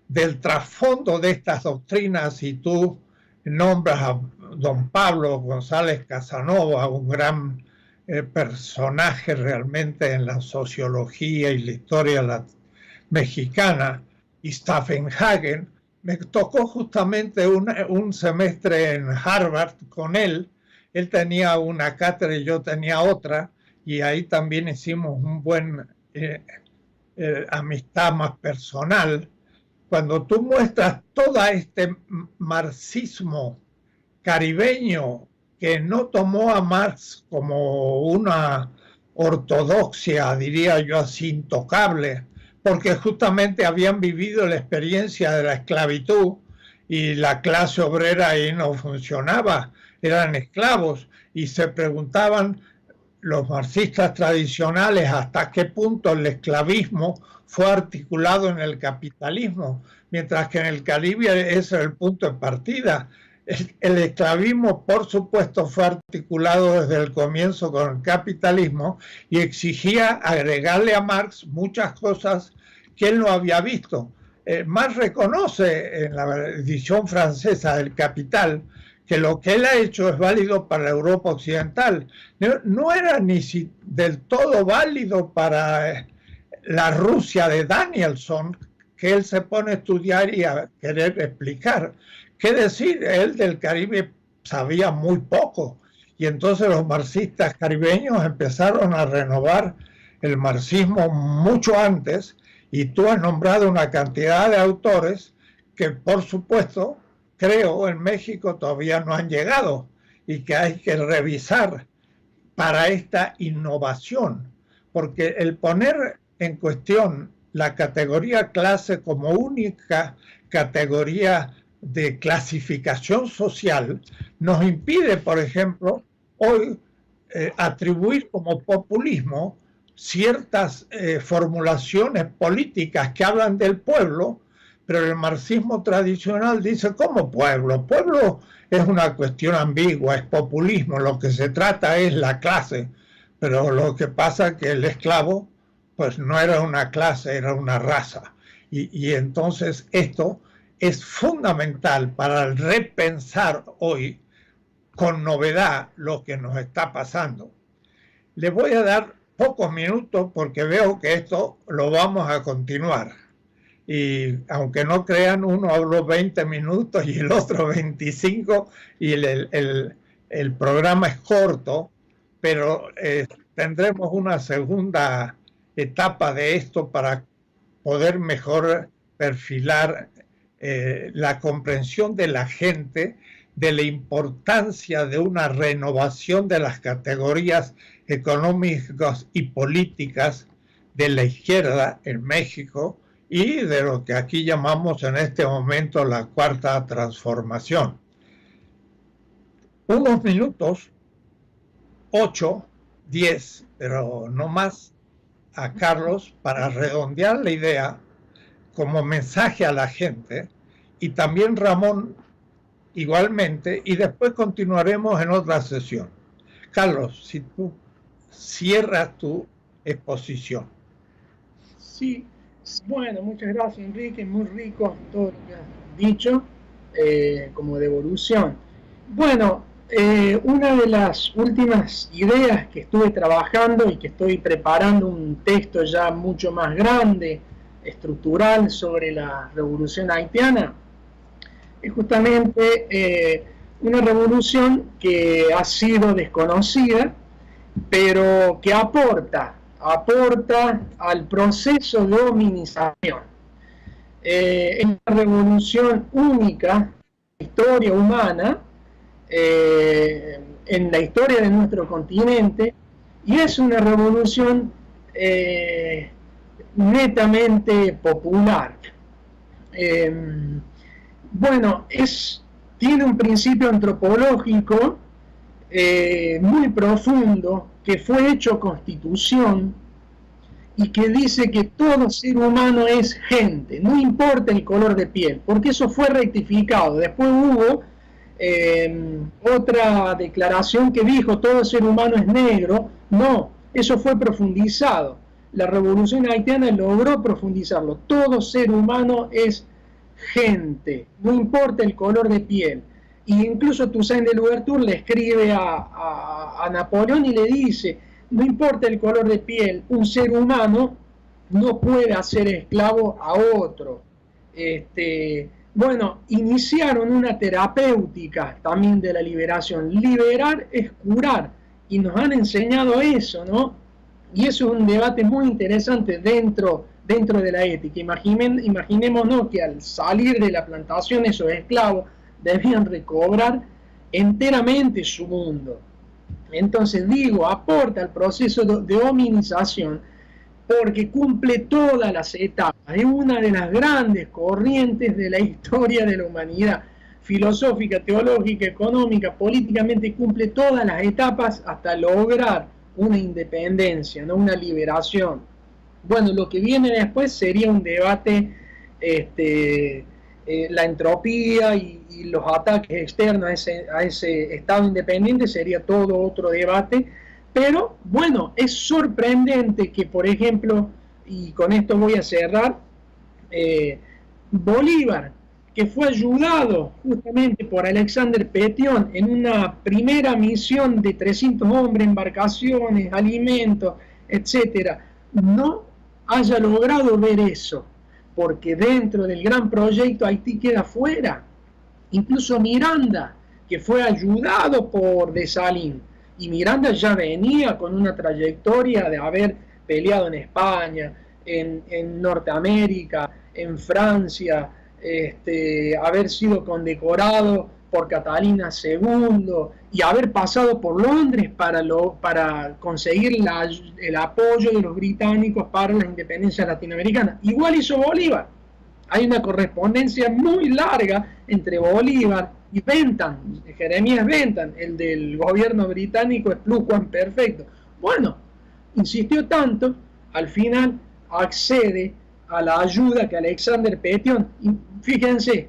del trasfondo de estas doctrinas, y tú nombras a don Pablo González Casanova, un gran personaje realmente en la sociología y la historia mexicana, y Staffenhagen, me tocó justamente un semestre en Harvard con él. Él tenía una cátedra y yo tenía otra, y ahí también hicimos un buen amistad más personal. Cuando tú muestras todo este marxismo caribeño que no tomó a Marx como una ortodoxia, diría yo así, intocable, porque justamente habían vivido la experiencia de la esclavitud y la clase obrera ahí no funcionaba, eran esclavos y se preguntaban los marxistas tradicionales hasta qué punto el esclavismo fue articulado en el capitalismo, mientras que en el Caribe ese era el punto de partida. El esclavismo, por supuesto, fue articulado desde el comienzo con el capitalismo y exigía agregarle a Marx muchas cosas que él no había visto. Marx reconoce en la edición francesa del Capital que lo que él ha hecho es válido para la Europa occidental. No era ni del todo válido para la Rusia de Danielson, que él se pone a estudiar y a querer explicar. ¿Qué decir? Él del Caribe sabía muy poco. Y entonces los marxistas caribeños empezaron a renovar el marxismo mucho antes, y tú has nombrado una cantidad de autores que, por supuesto, creo en México todavía no han llegado y que hay que revisar para esta innovación, porque el poner en cuestión la categoría clase como única categoría de clasificación social nos impide, por ejemplo, hoy atribuir como populismo ciertas formulaciones políticas que hablan del pueblo, pero el marxismo tradicional dice, ¿cómo pueblo? Pueblo es una cuestión ambigua, es populismo, lo que se trata es la clase, pero lo que pasa es que el esclavo pues no era una clase, era una raza. Y entonces esto es fundamental para repensar hoy con novedad lo que nos está pasando. Le voy a dar pocos minutos porque veo que esto lo vamos a continuar. Y aunque no crean, uno habló 20 minutos y el otro 25 y el programa es corto, pero tendremos una segunda etapa de esto para poder mejor perfilar la comprensión de la gente de la importancia de una renovación de las categorías económicas y políticas de la izquierda en México y de lo que aquí llamamos en este momento la cuarta transformación. Unos minutos, 8, 10, pero no más, a Carlos para redondear la idea como mensaje a la gente, y también Ramón igualmente, y después continuaremos en otra sesión. Carlos, si tú cierras tu exposición. Sí, bueno, muchas gracias Enrique, muy rico todo lo que has dicho como devolución. Bueno, una de las últimas ideas que estuve trabajando y que estoy preparando un texto ya mucho más grande, estructural, sobre la revolución haitiana, es justamente una revolución que ha sido desconocida, pero que aporta al proceso de hominización. Es una revolución única en la historia humana, en la historia de nuestro continente, y es una revolución netamente popular. Bueno, tiene un principio antropológico muy profundo, que fue hecho constitución y que dice que todo ser humano es gente, no importa el color de piel, porque eso fue rectificado. Después hubo otra declaración que dijo todo ser humano es negro. No, eso fue profundizado. La revolución haitiana logró profundizarlo. Todo ser humano es gente, no importa el color de piel. Y incluso Toussaint de Louverture le escribe a Napoleón y le dice, no importa el color de piel, un ser humano no puede hacer esclavo a otro. Bueno, iniciaron una terapéutica también de la liberación. Liberar es curar, y nos han enseñado eso, ¿no? Y eso es un debate muy interesante dentro de la ética. Imaginémonos que al salir de la plantación esos esclavos debían recobrar enteramente su mundo. Entonces digo, aporta al proceso de hominización, porque cumple todas las etapas. Es una de las grandes corrientes de la historia de la humanidad, filosófica, teológica, económica, políticamente, cumple todas las etapas hasta lograr una independencia, ¿no? Una liberación. Bueno, lo que viene después sería un debate, la entropía y los ataques externos a ese Estado independiente sería todo otro debate. Pero bueno, es sorprendente que, por ejemplo, y con esto voy a cerrar, Bolívar, que fue ayudado justamente por Alexander Petion en una primera misión de 300 hombres, embarcaciones, alimentos, etcétera, no haya logrado ver eso, porque dentro del gran proyecto Haití queda fuera. Incluso Miranda, que fue ayudado por Dessalines, y Miranda ya venía con una trayectoria de haber peleado en España, en Norteamérica, en Francia, haber sido condecorado por Catalina II y haber pasado por Londres para conseguir el apoyo de los británicos para la independencia latinoamericana. Igual hizo Bolívar. Hay una correspondencia muy larga entre Bolívar y Bentham, Jeremías Bentham, el del gobierno británico es pluscuamperfecto. Bueno, insistió tanto, al final accede a la ayuda que Alexander Petion, y fíjense,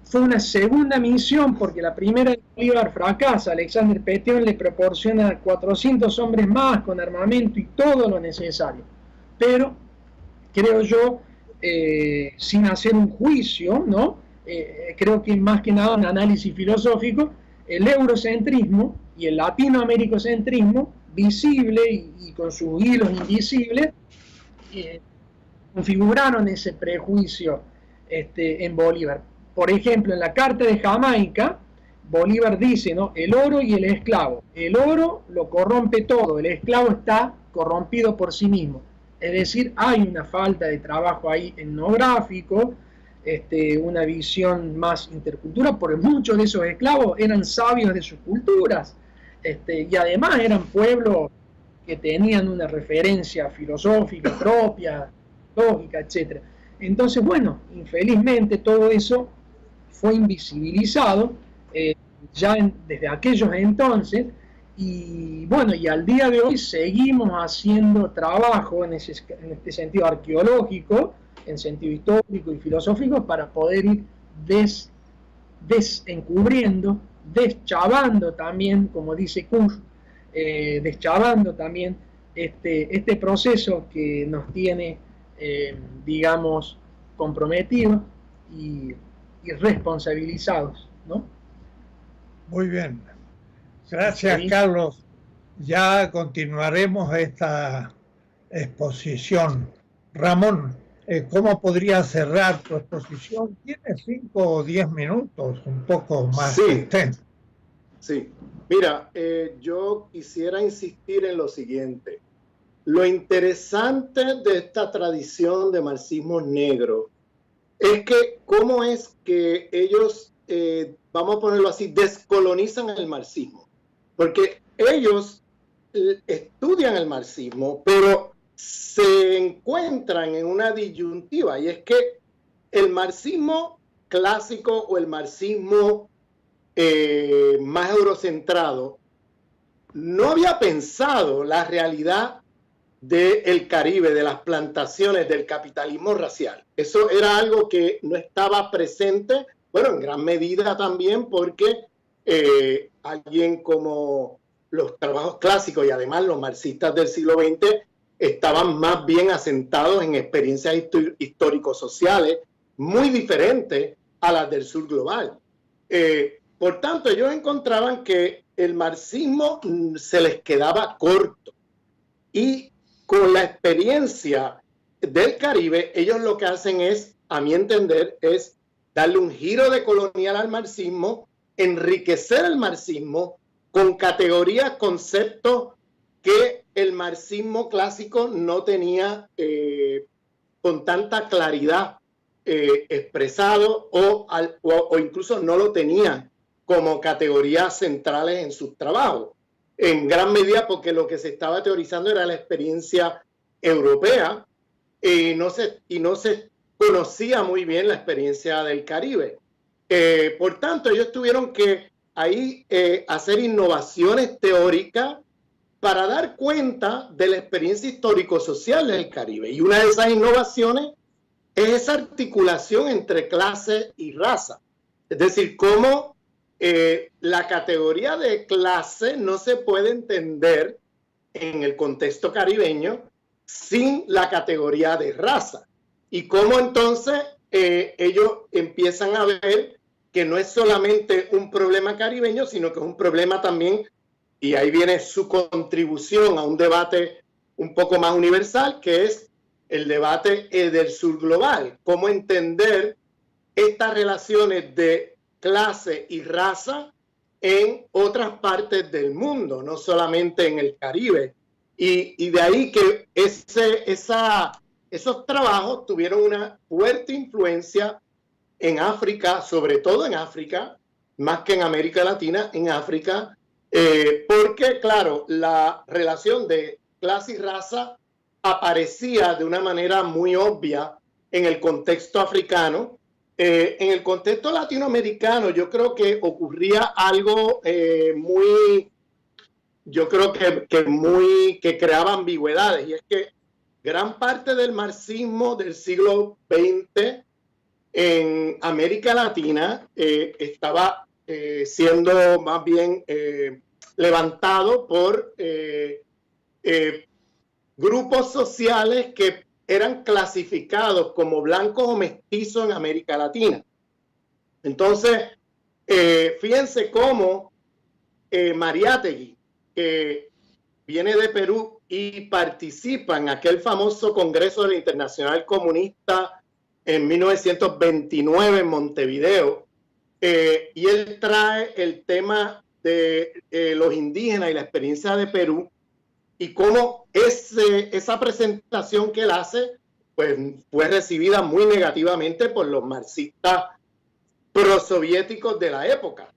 fue una segunda misión porque la primera de Bolívar fracasa. Alexander Petion le proporciona 400 hombres más con armamento y todo lo necesario. Pero, creo yo, sin hacer un juicio, ¿no? Creo que más que nada un análisis filosófico, el eurocentrismo y el latinoamericocentrismo, visible y con sus hilos invisibles, configuraron ese prejuicio en Bolívar. Por ejemplo, en la Carta de Jamaica, Bolívar dice, ¿no?, el oro y el esclavo. El oro lo corrompe todo, el esclavo está corrompido por sí mismo. Es decir, hay una falta de trabajo ahí etnográfico, una visión más intercultural, porque muchos de esos esclavos eran sabios de sus culturas, y además eran pueblos que tenían una referencia filosófica propia, lógica, etc. Entonces, bueno, infelizmente todo eso fue invisibilizado desde aquellos entonces, y bueno, y al día de hoy seguimos haciendo trabajo en este sentido arqueológico, en sentido histórico y filosófico, para poder ir desencubriendo, deschavando también, como dice Kuhn, deschavando también este proceso que nos tiene, digamos, comprometidos y responsabilizados, ¿no? Muy bien. Gracias, Sí. Carlos. Ya continuaremos esta exposición. Ramón, ¿cómo podría cerrar tu exposición? Tienes 5 o 10 minutos, un poco más. Sí. Sí. Mira, yo quisiera insistir en lo siguiente. Lo interesante de esta tradición de marxismo negro es que cómo es que ellos, vamos a ponerlo así, descolonizan el marxismo. Porque ellos estudian el marxismo, pero se encuentran en una disyuntiva, y es que el marxismo clásico o el marxismo más eurocentrado no había pensado la realidad del Caribe, de las plantaciones, del capitalismo racial. Eso era algo que no estaba presente, bueno, en gran medida también porque alguien como los trabajos clásicos y además los marxistas del siglo XX estaban más bien asentados en experiencias histórico-sociales muy diferentes a las del sur global. Por tanto, ellos encontraban que el marxismo se les quedaba corto, y con la experiencia del Caribe, ellos lo que hacen es, a mi entender, es darle un giro de colonial al marxismo, enriquecer el marxismo con categorías, conceptos que el marxismo clásico no tenía con tanta claridad expresado o incluso no lo tenía como categorías centrales en sus trabajos. en gran medida porque lo que se estaba teorizando era la experiencia europea y no se conocía muy bien la experiencia del Caribe. Por tanto, ellos tuvieron que ahí hacer innovaciones teóricas para dar cuenta de la experiencia histórico-social del Caribe. Y una de esas innovaciones es esa articulación entre clase y raza. Es decir, cómo la categoría de clase no se puede entender en el contexto caribeño sin la categoría de raza. Y cómo entonces ellos empiezan a ver que no es solamente un problema caribeño, sino que es un problema también, y ahí viene su contribución a un debate un poco más universal, que es el debate del sur global. Cómo entender estas relaciones de clase y raza en otras partes del mundo, no solamente en el Caribe. Y de ahí que esos trabajos tuvieron una fuerte influencia en África, sobre todo en África, más que en América Latina, en África, porque, claro, la relación de clase y raza aparecía de una manera muy obvia en el contexto africano. En el contexto latinoamericano yo creo que ocurría algo que creaba ambigüedades, y es que gran parte del marxismo del siglo XX en América Latina estaba siendo más bien levantado por grupos sociales que eran clasificados como blancos o mestizos en América Latina. Entonces, fíjense cómo Mariátegui, que viene de Perú y participa en aquel famoso Congreso de la Internacional Comunista en 1929 en Montevideo, y él trae el tema de los indígenas y la experiencia de Perú, y cómo esa presentación que él hace pues, fue recibida muy negativamente por los marxistas prosoviéticos de la época.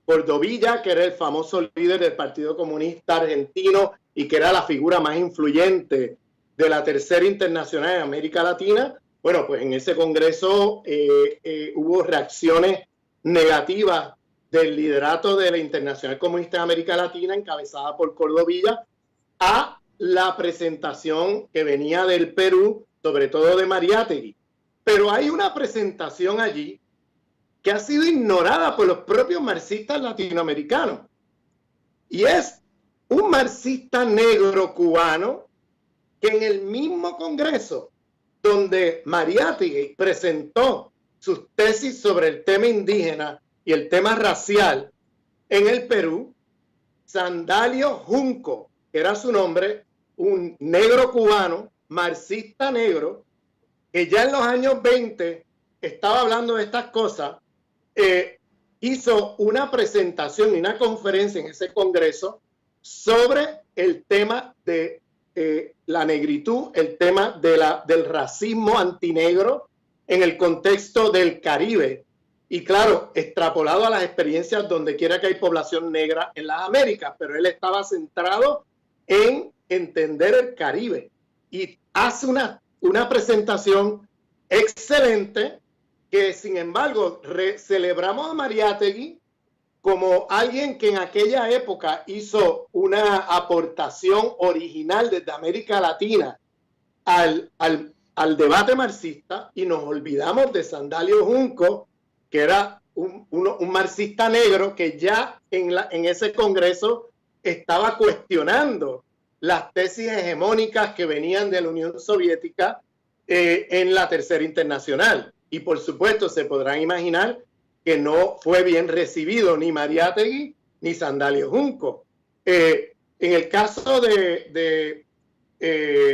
Cordovilla, que era el famoso líder del Partido Comunista Argentino y que era la figura más influyente de la Tercera Internacional en América Latina, bueno, pues en ese congreso hubo reacciones negativas del liderato de la Internacional Comunista de América Latina, encabezada por Cordovilla, a la presentación que venía del Perú, sobre todo de Mariátegui. Pero hay una presentación allí que ha sido ignorada por los propios marxistas latinoamericanos. Y es un marxista negro cubano que en el mismo congreso donde Mariátegui presentó sus tesis sobre el tema indígena y el tema racial en el Perú, Sandalio Junco, que era su nombre, un negro cubano, marxista negro, que ya en los años 20 estaba hablando de estas cosas, hizo una presentación y una conferencia en ese congreso sobre el tema de la negritud, el tema del racismo antinegro en el contexto del Caribe. Y claro, extrapolado a las experiencias donde quiera que hay población negra en las Américas, pero él estaba centrado en entender el Caribe. Y hace una presentación excelente que, sin embargo, celebramos a Mariátegui como alguien que en aquella época hizo una aportación original desde América Latina al debate marxista, y nos olvidamos de Sandalio Junco, que era un marxista negro que ya en ese congreso estaba cuestionando las tesis hegemónicas que venían de la Unión Soviética en la Tercera Internacional. Y por supuesto se podrán imaginar que no fue bien recibido ni Mariátegui ni Sandalio Junco. En el caso de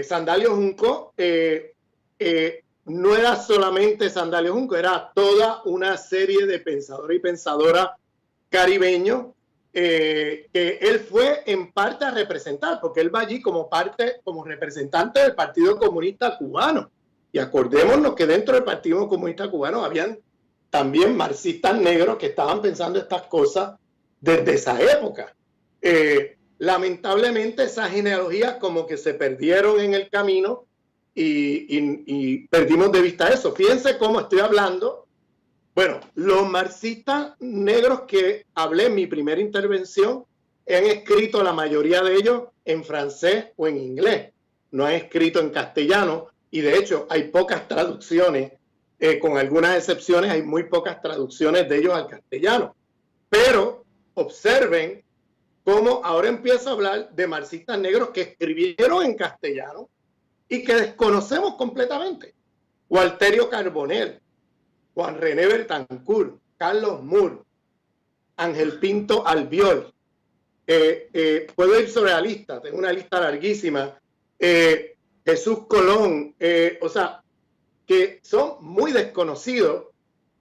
Sandalio Junco, no era solamente Sandalio Junco, era toda una serie de pensadores y pensadoras caribeños que él fue en parte a representar, porque él va allí como representante del Partido Comunista Cubano. Y acordémonos que dentro del Partido Comunista Cubano habían también marxistas negros que estaban pensando estas cosas desde esa época. Lamentablemente esas genealogías como que se perdieron en el camino y perdimos de vista eso. Fíjense cómo estoy hablando. Bueno, los marxistas negros que hablé en mi primera intervención han escrito la mayoría de ellos en francés o en inglés. No han escrito en castellano y de hecho hay pocas traducciones, con algunas excepciones hay muy pocas traducciones de ellos al castellano. Pero observen cómo ahora empiezo a hablar de marxistas negros que escribieron en castellano y que desconocemos completamente. Walterio Carbonell, Juan René Betancourt, Carlos Moore, Ángel Pinto Albiol. Puedo ir sobre la lista, tengo una lista larguísima. Jesús Colón, o sea, que son muy desconocidos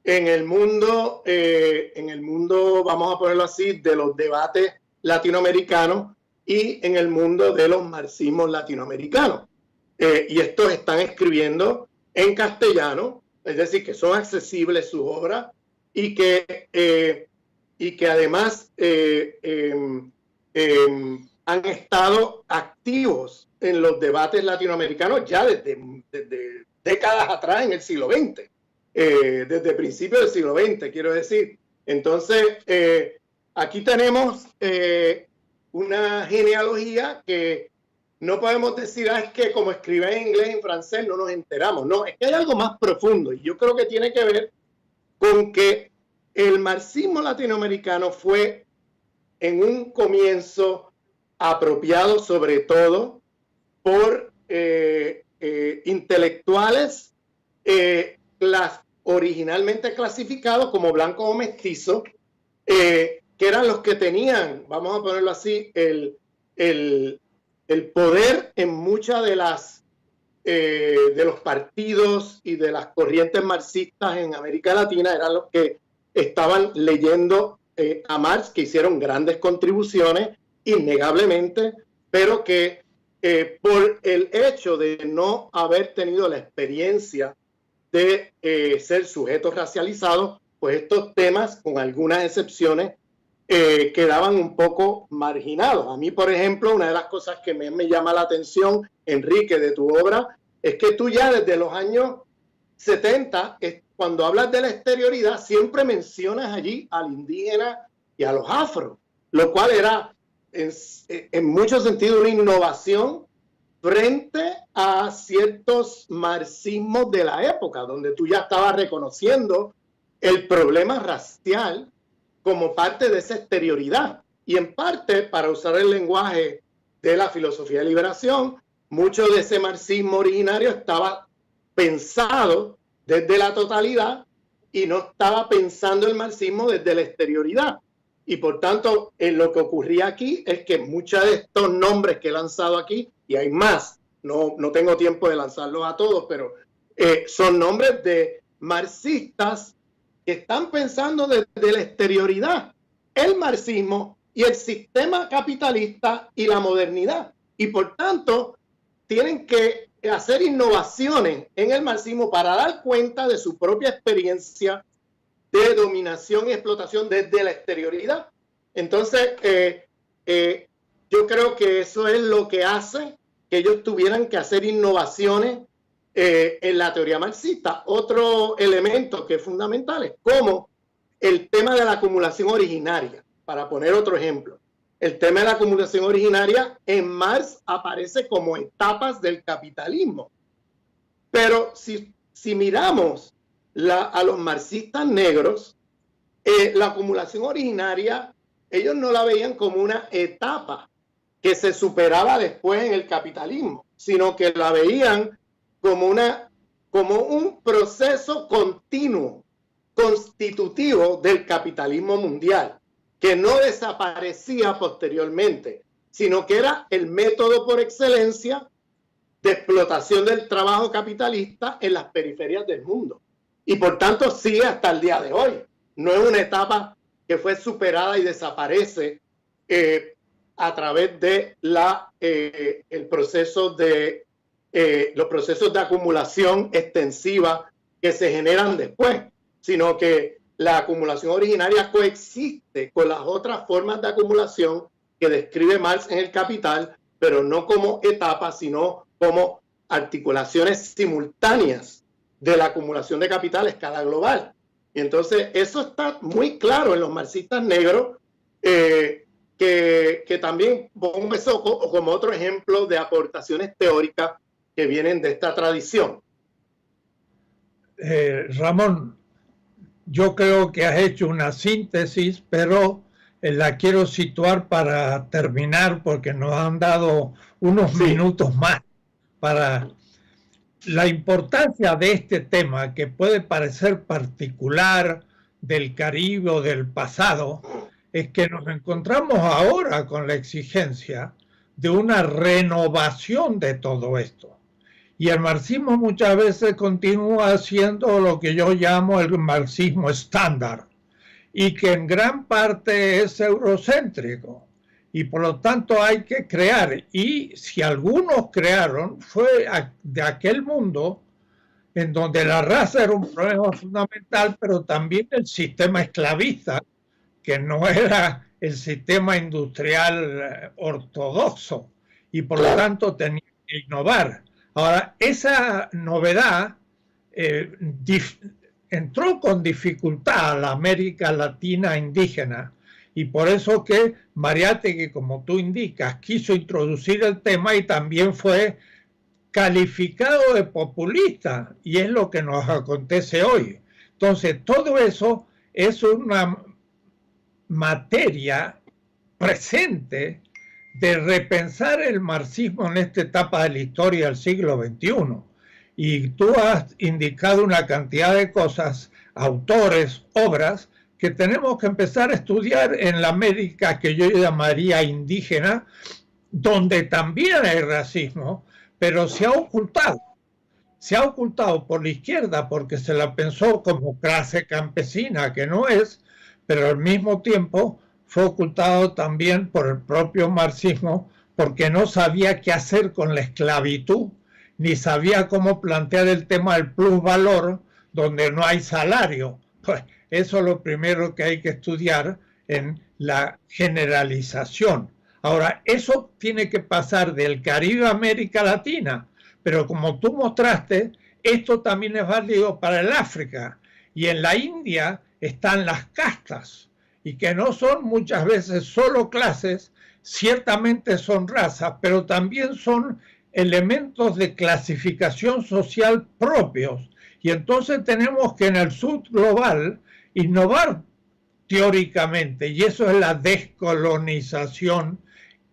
en el mundo, vamos a ponerlo así, de los debates latinoamericanos y en el mundo de los marxismos latinoamericanos. Y estos están escribiendo en castellano, es decir, que son accesibles sus obras y que además han estado activos en los debates latinoamericanos ya desde décadas atrás en el siglo XX, desde principios del siglo XX, quiero decir. Entonces, aquí tenemos una genealogía que no podemos decir, es que como escribe en inglés, en francés, no nos enteramos. No, es que hay algo más profundo y yo creo que tiene que ver con que el marxismo latinoamericano fue en un comienzo apropiado sobre todo por intelectuales originalmente clasificados como blancos o mestizos, que eran los que tenían, vamos a ponerlo así, el poder en muchas de los partidos y de las corrientes marxistas en América Latina. Eran los que estaban leyendo a Marx, que hicieron grandes contribuciones, innegablemente, pero que por el hecho de no haber tenido la experiencia de ser sujetos racializados, pues estos temas, con algunas excepciones, quedaban un poco marginados. A mí, por ejemplo, una de las cosas que me llama la atención, Enrique, de tu obra, es que tú ya desde los años 70, cuando hablas de la exterioridad, siempre mencionas allí al indígena y a los afro, lo cual era en muchos sentidos una innovación frente a ciertos marxismos de la época, donde tú ya estabas reconociendo el problema racial como parte de esa exterioridad. Y en parte, para usar el lenguaje de la filosofía de liberación, mucho de ese marxismo originario estaba pensado desde la totalidad y no estaba pensando el marxismo desde la exterioridad. Y por tanto, lo que ocurría aquí es que muchos de estos nombres que he lanzado aquí, y hay más, no tengo tiempo de lanzarlos a todos, pero son nombres de marxistas que están pensando desde la exterioridad el marxismo y el sistema capitalista y la modernidad. Y por tanto, tienen que hacer innovaciones en el marxismo para dar cuenta de su propia experiencia de dominación y explotación desde la exterioridad. Entonces, yo creo que eso es lo que hace que ellos tuvieran que hacer innovaciones en la teoría marxista. Otro elemento que es fundamental es como el tema de la acumulación originaria. Para poner otro ejemplo, el tema de la acumulación originaria en Marx aparece como etapas del capitalismo. Pero si miramos a los marxistas negros, la acumulación originaria, ellos no la veían como una etapa que se superaba después en el capitalismo, sino que la veían como un proceso continuo, constitutivo del capitalismo mundial, que no desaparecía posteriormente, sino que era el método por excelencia de explotación del trabajo capitalista en las periferias del mundo. Y por tanto sigue hasta el día de hoy. No es una etapa que fue superada y desaparece a través de los procesos de acumulación extensiva que se generan después, sino que la acumulación originaria coexiste con las otras formas de acumulación que describe Marx en El Capital, pero no como etapas, sino como articulaciones simultáneas de la acumulación de capital a escala global. Y entonces eso está muy claro en los marxistas negros, que también pongo eso como otro ejemplo de aportaciones teóricas que vienen de esta tradición. Ramón, yo creo que has hecho una síntesis, pero la quiero situar para terminar porque nos han dado unos minutos más para la importancia de este tema, que puede parecer particular del Caribe o del pasado, es que nos encontramos ahora con la exigencia de una renovación de todo esto. Y el marxismo muchas veces continúa haciendo lo que yo llamo el marxismo estándar, y que en gran parte es eurocéntrico. Y por lo tanto hay que crear, y si algunos crearon, fue de aquel mundo en donde la raza era un problema fundamental, pero también el sistema esclavista, que no era el sistema industrial ortodoxo, y por lo tanto tenía que innovar. Ahora, esa novedad entró con dificultad a la América Latina indígena, y por eso que Mariátegui, como tú indicas, quiso introducir el tema y también fue calificado de populista, y es lo que nos acontece hoy. Entonces, todo eso es una materia presente de repensar el marxismo en esta etapa de la historia del siglo XXI. Y tú has indicado una cantidad de cosas, autores, obras, que tenemos que empezar a estudiar en la América que yo llamaría indígena, donde también hay racismo, pero se ha ocultado. Se ha ocultado por la izquierda porque se la pensó como clase campesina, que no es, pero al mismo tiempo fue ocultado también por el propio marxismo porque no sabía qué hacer con la esclavitud, ni sabía cómo plantear el tema del plusvalor donde no hay salario. Pues eso es lo primero que hay que estudiar en la generalización. Ahora, eso tiene que pasar del Caribe a América Latina, pero como tú mostraste, esto también es válido para el África. Y en la India están las castas, y que no son muchas veces solo clases, ciertamente son razas, pero también son elementos de clasificación social propios. Y entonces tenemos que en el sur global innovar teóricamente, y eso es la descolonización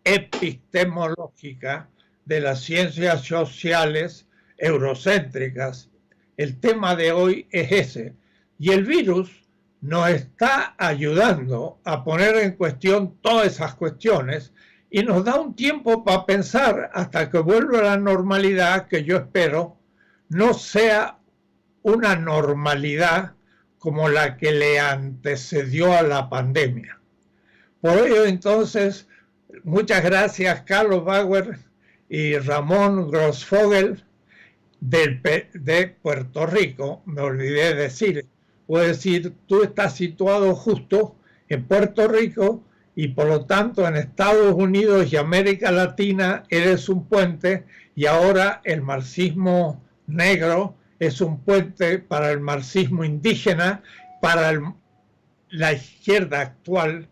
epistemológica de las ciencias sociales eurocéntricas. El tema de hoy es ese, y el virus nos está ayudando a poner en cuestión todas esas cuestiones y nos da un tiempo para pensar hasta que vuelva a la normalidad, que yo espero no sea una normalidad como la que le antecedió a la pandemia. Por ello, entonces, muchas gracias Carlos Bauer y Ramón Grossfogel de Puerto Rico. Me olvidé decir, puedo decir, tú estás situado justo en Puerto Rico y por lo tanto en Estados Unidos y América Latina eres un puente, y ahora el marxismo negro es un puente para el marxismo indígena, para la izquierda actual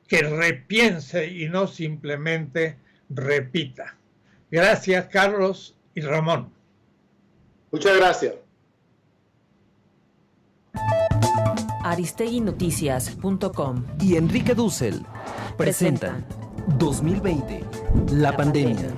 que repiense y no simplemente repita. Gracias, Carlos y Ramón. Muchas gracias. aristeguinoticias.com y Enrique Dussel presentan 2020, la pandemia.